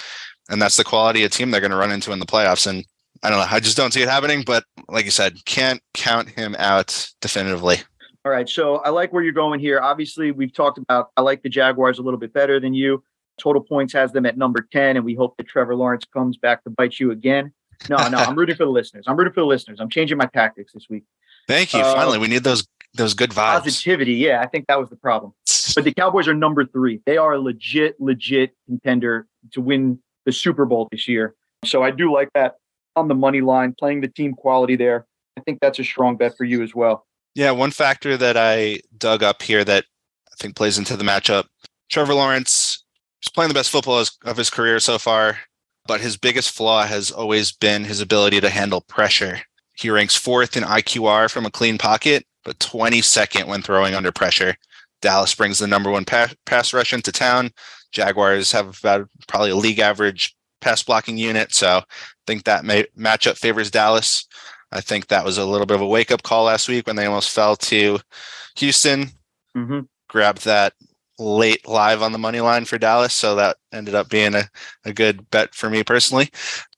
and that's the quality of team they're going to run into in the playoffs. And I don't know, I just don't see it happening, but like you said, can't count him out definitively. All right, so I like where you're going here. Obviously, we've talked about, I like the Jaguars a little bit better than you. Total points has them at number 10, and we hope that Trevor Lawrence comes back to bite you again. No, I'm rooting for the listeners. I'm changing my tactics this week. Thank you. Finally, we need those good vibes. Positivity. Yeah, I think that was the problem. But the Cowboys are number 3. They are a legit contender to win the Super Bowl this year. So I do like that on the money line, playing the team quality there. I think that's a strong bet for you as well. Yeah, one factor that I dug up here that I think plays into the matchup. Trevor Lawrence is playing the best football of his career so far, but his biggest flaw has always been his ability to handle pressure. He ranks 4th in IQR from a clean pocket, but 22nd when throwing under pressure. Dallas brings the number 1 pass rush into town. Jaguars have about probably a league average pass blocking unit, so I think that matchup favors Dallas. I think that was a little bit of a wake-up call last week when they almost fell to Houston. Mm-hmm. Grabbed that late live on the money line for Dallas, so that ended up being a good bet for me personally.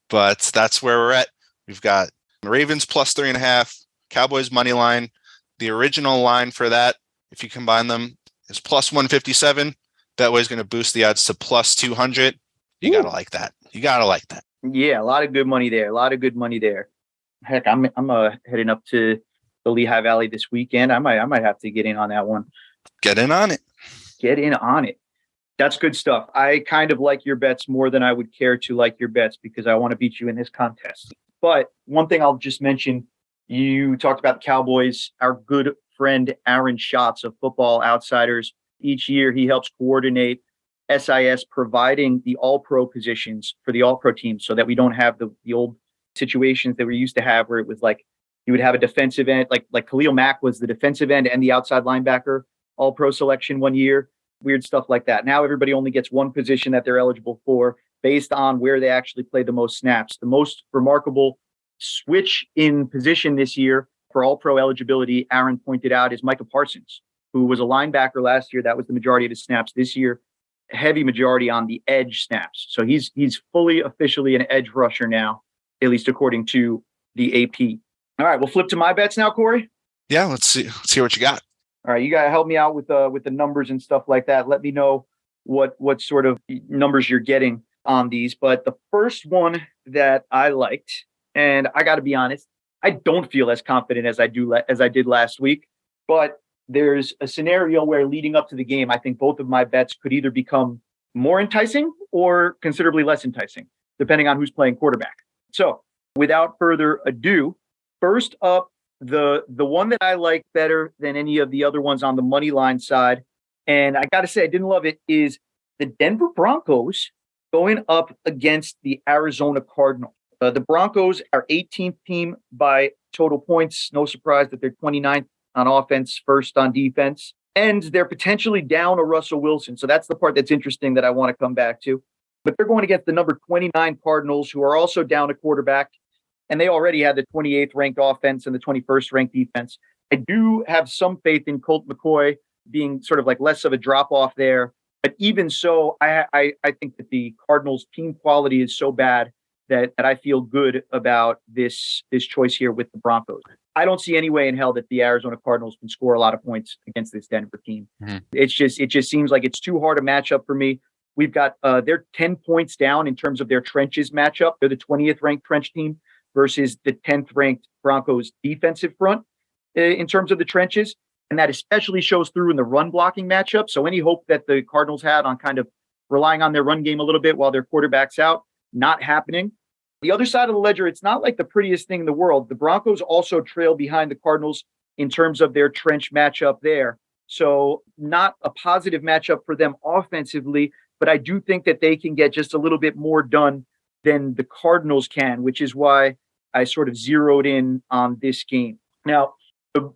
But that's where we're at. We've got Ravens plus 3.5, Cowboys money line. The original line for that, if you combine them, is plus 157. Betway is going to boost the odds to plus 200. You got to like that. Yeah, a lot of good money there. Heck, I'm heading up to the Lehigh Valley this weekend. I might have to get in on that one. Get in on it. That's good stuff. I kind of like your bets more than I would care to like your bets, because I want to beat you in this contest. But one thing I'll just mention, you talked about the Cowboys. Our good friend Aaron Schatz of Football Outsiders, each year he helps coordinate SIS providing the all-pro positions for the all-pro teams, so that we don't have the old situations that we used to have where it was like you would have a defensive end, like Khalil Mack was the defensive end and the outside linebacker all-pro selection one year, weird stuff like that. Now everybody only gets one position that they're eligible for based on where they actually play the most snaps. The most remarkable switch in position this year for all-pro eligibility, Aaron pointed out, is Micah Parsons, who was a linebacker last year. That was the majority of his snaps. This year, heavy majority on the edge snaps. So he's fully officially an edge rusher now, at least according to the AP. All right, we'll flip to my bets now, Corey. Yeah, let's see what you got. All right, you got to help me out with the numbers and stuff like that. Let me know what sort of numbers you're getting on these. But the first one that I liked, and I got to be honest, I don't feel as confident as I did last week, but there's a scenario where leading up to the game, I think both of my bets could either become more enticing or considerably less enticing, depending on who's playing quarterback. So without further ado, first up, the one that I like better than any of the other ones on the money line side, and I got to say I didn't love it, is the Denver Broncos going up against the Arizona Cardinals. The Broncos are 18th team by total points. No surprise that they're 29th on offense, first on defense, and they're potentially down a Russell Wilson. So that's the part that's interesting that I want to come back to. But they're going against the number 29 Cardinals, who are also down a quarterback, and they already had the 28th ranked offense and the 21st ranked defense. I do have some faith in Colt McCoy being sort of like less of a drop off there. But even so, I think that the Cardinals' team quality is so bad that I feel good about this choice here with the Broncos. I don't see any way in hell that the Arizona Cardinals can score a lot of points against this Denver team. Mm-hmm. It just seems like it's too hard a matchup for me. We've got they're 10 points down in terms of their trenches matchup. They're the 20th ranked trench team versus the 10th ranked Broncos defensive front in terms of the trenches. And that especially shows through in the run blocking matchup. So any hope that the Cardinals had on kind of relying on their run game a little bit while their quarterback's out, not happening. The other side of the ledger, it's not like the prettiest thing in the world. The Broncos also trail behind the Cardinals in terms of their trench matchup there. So not a positive matchup for them offensively, but I do think that they can get just a little bit more done than the Cardinals can, which is why I sort of zeroed in on this game. Now,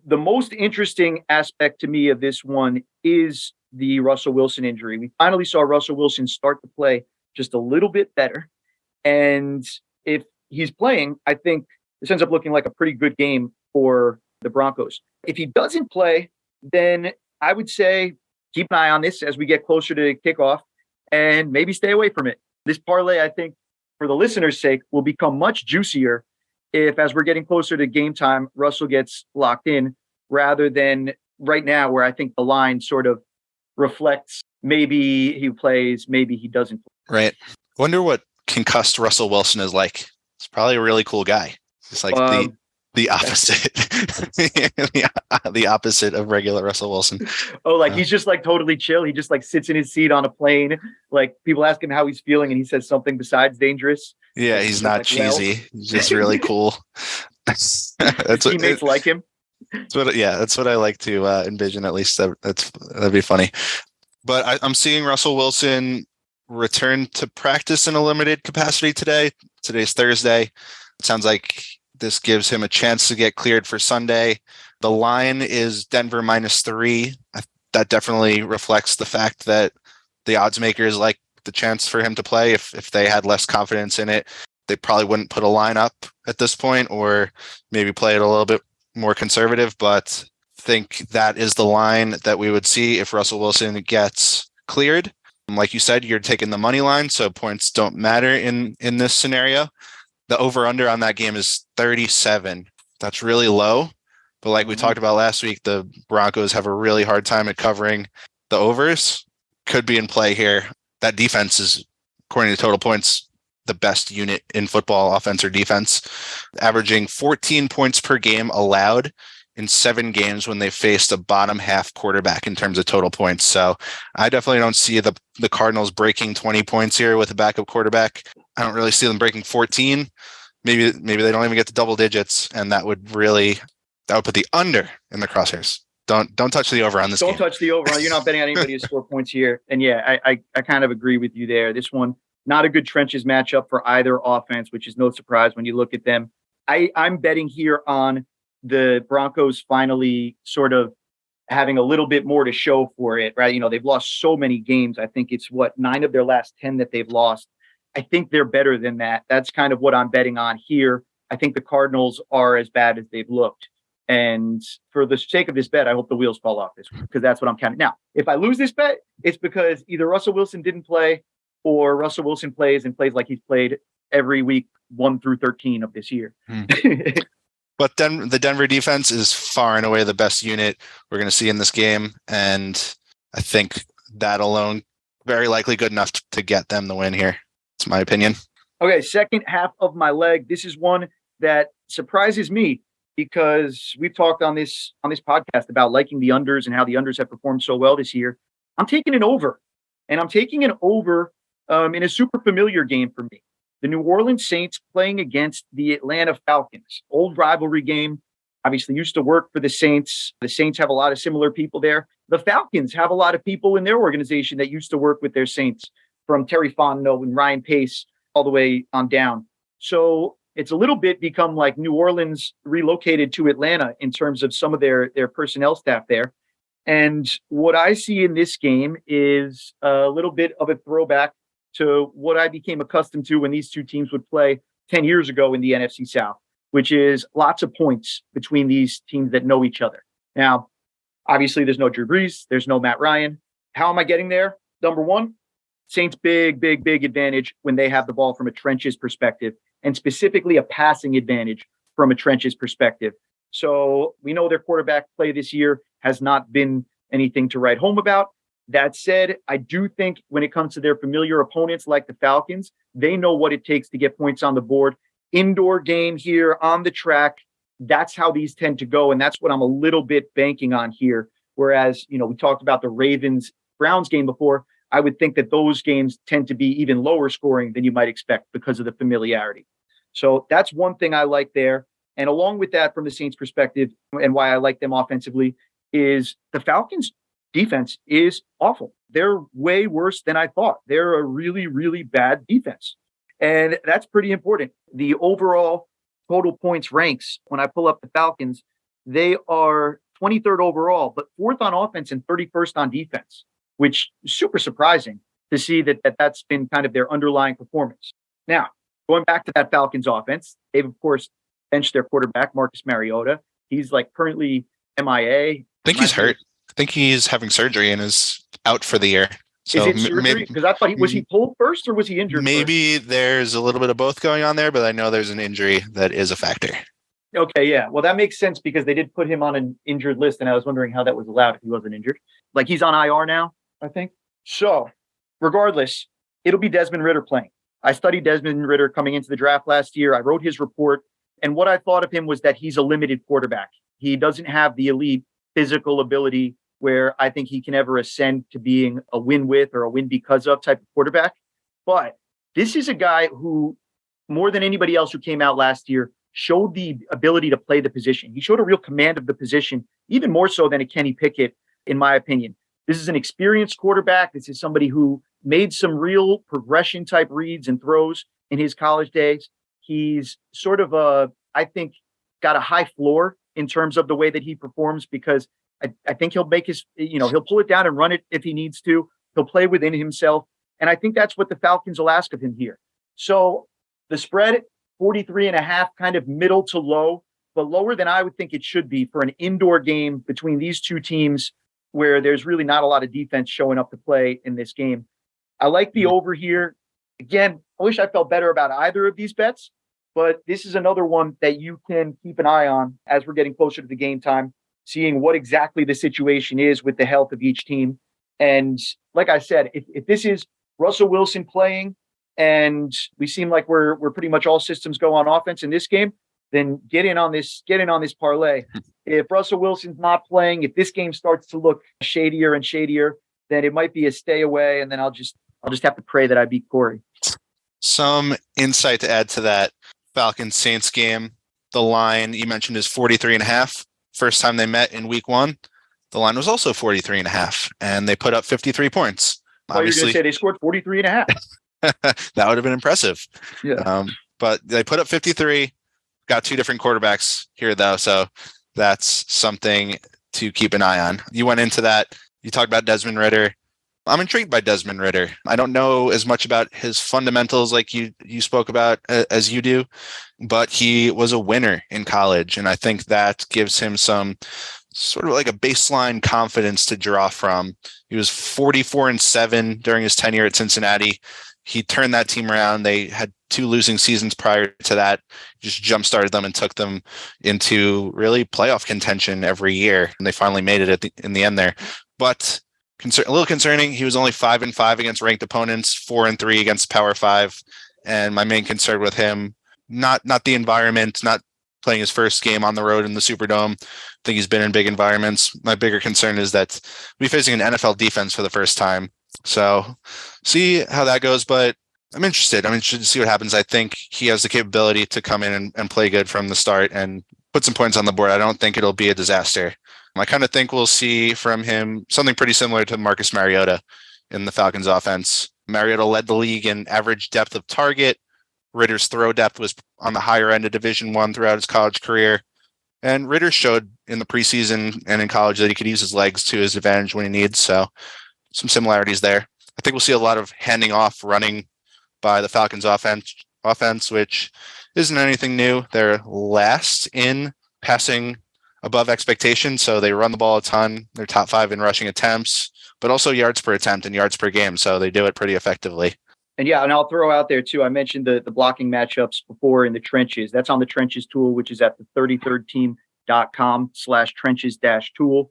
the most interesting aspect to me of this one is the Russell Wilson injury. We finally saw Russell Wilson start to play just a little bit better. And if he's playing, I think this ends up looking like a pretty good game for the Broncos. If he doesn't play, then I would say keep an eye on this as we get closer to kickoff and maybe stay away from it. This parlay, I think, for the listeners' sake, will become much juicier if, as we're getting closer to game time, Russell gets locked in rather than right now where I think the line sort of reflects maybe he plays, maybe he doesn't play. Right. Wonder what concussed Russell Wilson is like. He's probably a really cool guy. He's like the opposite, the opposite of regular Russell Wilson. Oh, like he's just like totally chill. He just like sits in his seat on a plane. Like people ask him how he's feeling and he says something besides dangerous. Yeah, he's not like, cheesy. Well. He's just really cool. That's teammates like him. That's what I like to envision. At least that'd be funny. But I'm seeing Russell Wilson return to practice in a limited capacity today. Today's Thursday. It sounds like this gives him a chance to get cleared for Sunday. The line is Denver -3. That definitely reflects the fact that the odds makers like the chance for him to play. If they had less confidence in it, they probably wouldn't put a line up at this point, or maybe play it a little bit more conservative. But I think that is the line that we would see if Russell Wilson gets cleared. Like you said, you're taking the money line, so points don't matter in this scenario. The over-under on that game is 37. That's really low. But like we talked about last week, the Broncos have a really hard time at covering the overs. Could be in play here. That defense is, according to total points, the best unit in football, offense or defense, averaging 14 points per game allowed in 7 games when they faced a bottom half quarterback in terms of total points. So I definitely don't see the Cardinals breaking 20 points here with a backup quarterback. I don't really see them breaking 14. Maybe they don't even get to double digits, and that would put the under in the crosshairs. Don't touch the over on this game. Don't touch the over. You're not betting on anybody to score points here. And yeah, I kind of agree with you there. This one, not a good trenches matchup for either offense, which is no surprise when you look at them. I'm betting here on the Broncos finally sort of having a little bit more to show for it, right? You know, they've lost so many games. I think it's 9 of their last 10 that they've lost. I think they're better than that. That's kind of what I'm betting on here. I think the Cardinals are as bad as they've looked. And for the sake of this bet, I hope the wheels fall off this week, because that's what I'm counting. Now, if I lose this bet, it's because either Russell Wilson didn't play or Russell Wilson plays like he's played every week 1 through 13 of this year. But the Denver defense is far and away the best unit we're going to see in this game. And I think that alone, very likely good enough to get them the win here. It's my opinion. Okay, second half of my leg. This is one that surprises me because we've talked on this podcast about liking the unders and how the unders have performed so well this year. I'm taking an over, and I'm taking an over in a super familiar game for me. The New Orleans Saints playing against the Atlanta Falcons. Old rivalry game. Obviously used to work for the Saints. The Saints have a lot of similar people there. The Falcons have a lot of people in their organization that used to work with their Saints, from Terry Fontenot and Ryan Pace all the way on down. So it's a little bit become like New Orleans relocated to Atlanta in terms of some of their personnel staff there. And what I see in this game is a little bit of a throwback to what I became accustomed to when these two teams would play 10 years ago in the NFC South, which is lots of points between these teams that know each other. Now, obviously, there's no Drew Brees. There's no Matt Ryan. How am I getting there? Number one, Saints big advantage when they have the ball from a trenches perspective, and specifically a passing advantage from a trenches perspective. So we know their quarterback play this year has not been anything to write home about. That said, I do think when it comes to their familiar opponents like the Falcons, they know what it takes to get points on the board. Indoor game here on the track, that's how these tend to go. And that's what I'm a little bit banking on here. Whereas, we talked about the Ravens-Browns game before. I would think that those games tend to be even lower scoring than you might expect because of the familiarity. So that's one thing I like there. And along with that, from the Saints' perspective, and why I like them offensively, is the Falcons' defense is awful. They're way worse than I thought. They're a really, really bad defense. And that's pretty important. The overall total points ranks, when I pull up the Falcons, they are 23rd overall, but 4th on offense and 31st on defense, which is super surprising to see that's been kind of their underlying performance. Now, going back to that Falcons offense, they've, of course, benched their quarterback, Marcus Mariota. He's currently MIA. I think he's hurt. I think he's having surgery and is out for the year. So is it surgery? Because I thought was he pulled first or was he injured? Maybe first? There's a little bit of both going on there, but I know there's an injury that is a factor. Okay, yeah. Well, that makes sense because they did put him on an injured list, and I was wondering how that was allowed if he wasn't injured. He's on IR now, I think. So, regardless, it'll be Desmond Ridder playing. I studied Desmond Ridder coming into the draft last year. I wrote his report, and what I thought of him was that he's a limited quarterback. He doesn't have the elite physical ability where I think he can ever ascend to being a win with or a win because of type of quarterback. But this is a guy who, more than anybody else who came out last year, showed the ability to play the position. He showed a real command of the position, even more so than a Kenny Pickett, in my opinion. This is an experienced quarterback. This is somebody who made some real progression type reads and throws in his college days. He's sort of I think, got a high floor in terms of the way that he performs, because I think he'll make he'll pull it down and run it if he needs to. He'll play within himself. And I think that's what the Falcons will ask of him here. So the spread, 43.5, kind of middle to low, but lower than I would think it should be for an indoor game between these two teams where there's really not a lot of defense showing up to play in this game. I like the over here. Again, I wish I felt better about either of these bets, but this is another one that you can keep an eye on as we're getting closer to the game time, seeing what exactly the situation is with the health of each team. And like I said, if this is Russell Wilson playing and we seem like we're pretty much all systems go on offense in this game, then get in on this parlay. If Russell Wilson's not playing, if this game starts to look shadier and shadier, then it might be a stay away. And then I'll just have to pray that I beat Corey. Some insight to add to that Falcons Saints game. The line you mentioned is 43.5. First time they met in week 1, the line was also 43.5, and they put up 53 points. Well, you're going to say they scored 43.5. That would have been impressive. Yeah. But they put up 53, got 2 different quarterbacks here, though. So that's something to keep an eye on. You went into that. You talked about Desmond Ridder. I'm intrigued by Desmond Ridder. I don't know as much about his fundamentals like you spoke about as you do, but he was a winner in college. And I think that gives him some sort of like a baseline confidence to draw from. He was 44-7 during his tenure at Cincinnati. He turned that team around. They had 2 losing seasons prior to that, just jump-started them and took them into really playoff contention every year. And they finally made it in the end there. But a little concerning, he was only 5-5 against ranked opponents, 4-3 against Power 5. And my main concern with him, not the environment, not playing his first game on the road in the Superdome. I think he's been in big environments. My bigger concern is that we're facing an NFL defense for the first time. So see how that goes. But I'm interested. I'm interested to see what happens. I think he has the capability to come in and play good from the start and put some points on the board. I don't think it'll be a disaster. I kind of think we'll see from him something pretty similar to Marcus Mariota in the Falcons offense. Mariota led the league in average depth of target. Ritter's throw depth was on the higher end of Division I throughout his college career. And Ritter showed in the preseason and in college that he could use his legs to his advantage when he needs. So some similarities there. I think we'll see a lot of handing off running by the Falcons offense, which isn't anything new. They're last in passing above expectation, so they run the ball a ton. They're top 5 in rushing attempts, but also yards per attempt and yards per game, so they do it pretty effectively. And yeah, and I'll throw out there too, I mentioned the blocking matchups before in the trenches. That's on the trenches tool, which is at the 33rdteam.com/trenches-tool.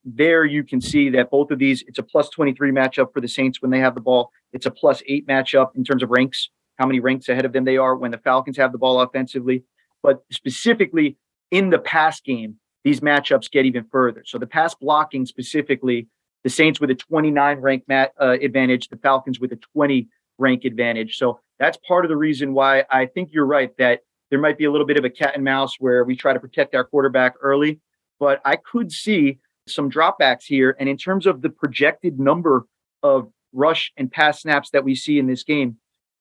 There you can see that both of these, it's a +23 matchup for the Saints when they have the ball. It's a +8 matchup in terms of ranks, how many ranks ahead of them they are when the Falcons have the ball offensively. But specifically in the pass game, these matchups get even further. So the pass blocking specifically, the Saints with a 29 rank advantage, the Falcons with a 20 rank advantage. So that's part of the reason why I think you're right that there might be a little bit of a cat and mouse where we try to protect our quarterback early, but I could see some dropbacks here. And in terms of the projected number of rush and pass snaps that we see in this game,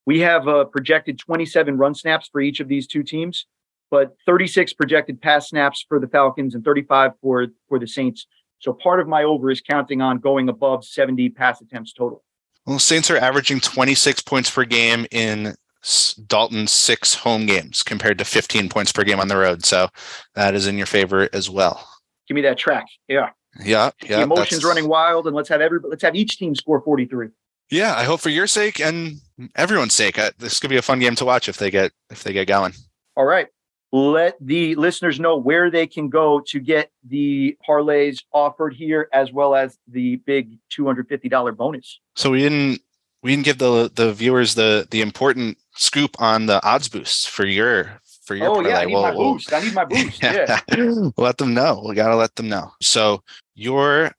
we have a projected 27 run snaps for each of these two teams, but 36 projected pass snaps for the Falcons and 35 for the Saints. So part of my over is counting on going above 70 pass attempts total. Well, Saints are averaging 26 points per game in Dalton's 6 home games compared to 15 points per game on the road. So that is in your favor as well. Give me that track. Yeah. Yeah. The emotions running wild, and let's have each team score 43. Yeah, I hope for your sake and everyone's sake, this could be a fun game to watch if they get going. All right. Let the listeners know where they can go to get the parlays offered here, as well as the big $250 bonus. So we didn't give the viewers the important scoop on the odds boosts for your parlay. Yeah, I need my boost. Yeah. We'll let them know. We got to let them know. So your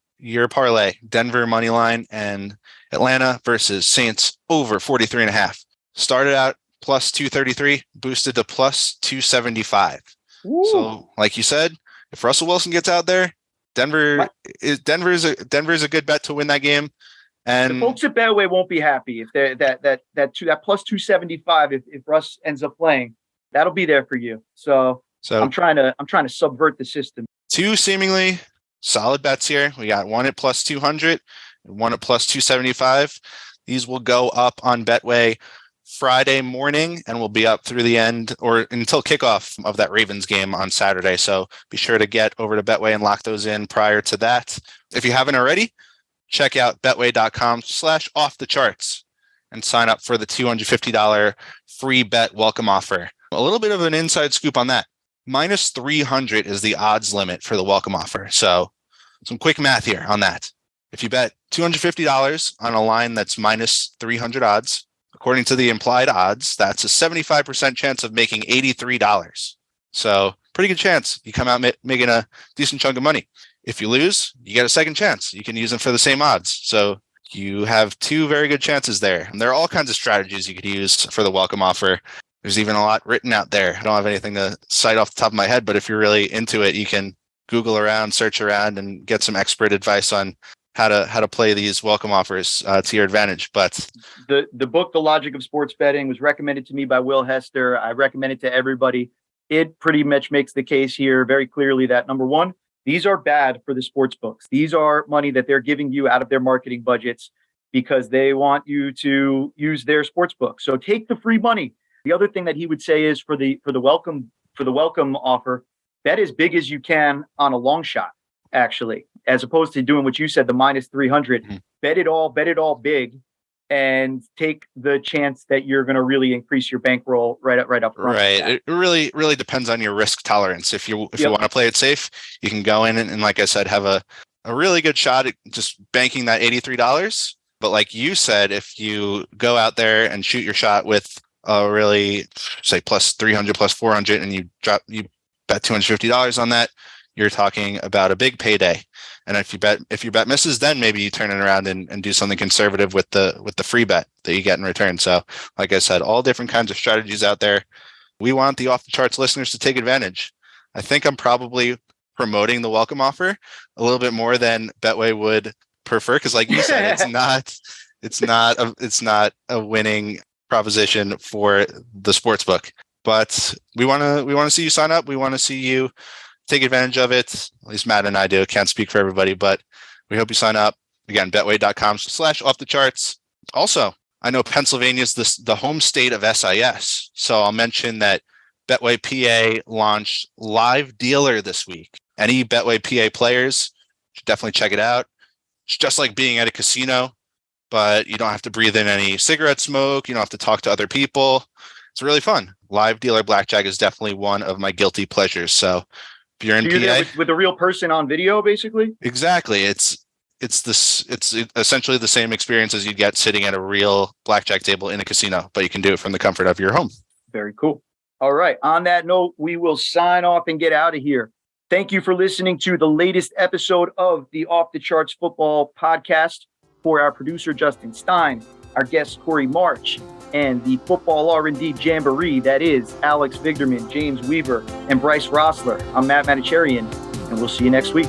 parlay, Denver money line and Atlanta versus Saints over 43.5. Started out plus 233, boosted to plus 275. Ooh. So like you said, if Russell Wilson gets out there, Denver's a good bet to win that game. And the folks at Betway won't be happy if they're that plus 275. If Russ ends up playing, that'll be there for you. So I'm trying to subvert the system. 2 seemingly solid bets here. We got one at plus 200 and one at plus 275. These will go up on Betway Friday morning and will be up through the end or until kickoff of that Ravens game on Saturday. So be sure to get over to Betway and lock those in prior to that. If you haven't already, check out betway.com/offthecharts and sign up for the $250 free bet welcome offer. A little bit of an inside scoop on that. Minus 300 is the odds limit for the welcome offer. So some quick math here on that. If you bet $250 on a line that's minus 300 odds, according to the implied odds, that's a 75% chance of making $83. So pretty good chance you come out making a decent chunk of money. If you lose, you get a second chance. You can use them for the same odds. So you have 2 very good chances there. And there are all kinds of strategies you could use for the welcome offer. There's even a lot written out there. I don't have anything to cite off the top of my head, but if you're really into it, you can Google around, search around, and get some expert advice on how to play these welcome offers to your advantage. But the book, The Logic of Sports Betting, was recommended to me by Will Hester. I recommend it to everybody. It pretty much makes the case here very clearly that, number one, these are bad for the sports books. These are money that they're giving you out of their marketing budgets because they want you to use their sports book. So take the free money. The other thing that he would say is for the welcome offer, bet as big as you can on a long shot, actually, as opposed to doing what you said, the minus 300. Mm-hmm. Bet it all big, and take the chance that you're going to really increase your bankroll right up front. Right. It really depends on your risk tolerance. If you want to play it safe, you can go in and like I said, have a really good shot at just banking that $83. But like you said, if you go out there and shoot your shot with really say plus 300, plus 400, and you bet $250 on that, you're talking about a big payday. And if your bet misses, then maybe you turn it around and do something conservative with the free bet that you get in return. So like I said, all different kinds of strategies out there. We want the Off the Charts listeners to take advantage. I think I'm probably promoting the welcome offer a little bit more than Betway would prefer, because like you said, it's not a winning proposition for the sportsbook. But we want to see you sign up. We want to see you take advantage of it. At least Matt and I do. Can't speak for everybody, but we hope you sign up. Again, betway.com/offthecharts. Also, I know Pennsylvania is the home state of SIS. So I'll mention that Betway PA launched Live Dealer this week. Any Betway PA players should definitely check it out. It's just like being at a casino, but you don't have to breathe in any cigarette smoke. You don't have to talk to other people. It's really fun. Live Dealer Blackjack is definitely one of my guilty pleasures. So if you're in PA, there with a real person on video, basically. Exactly. It's essentially the same experience as you'd get sitting at a real blackjack table in a casino, but you can do it from the comfort of your home. Very cool. All right. On that note, we will sign off and get out of here. Thank you for listening to the latest episode of the Off the Charts Football Podcast. For our producer, Justin Stein, our guest, Corey March, and the Football R&D Jamboree, that is Alex Vigderman, James Weaver, and Bryce Rossler. I'm Matt Manocherian, and we'll see you next week.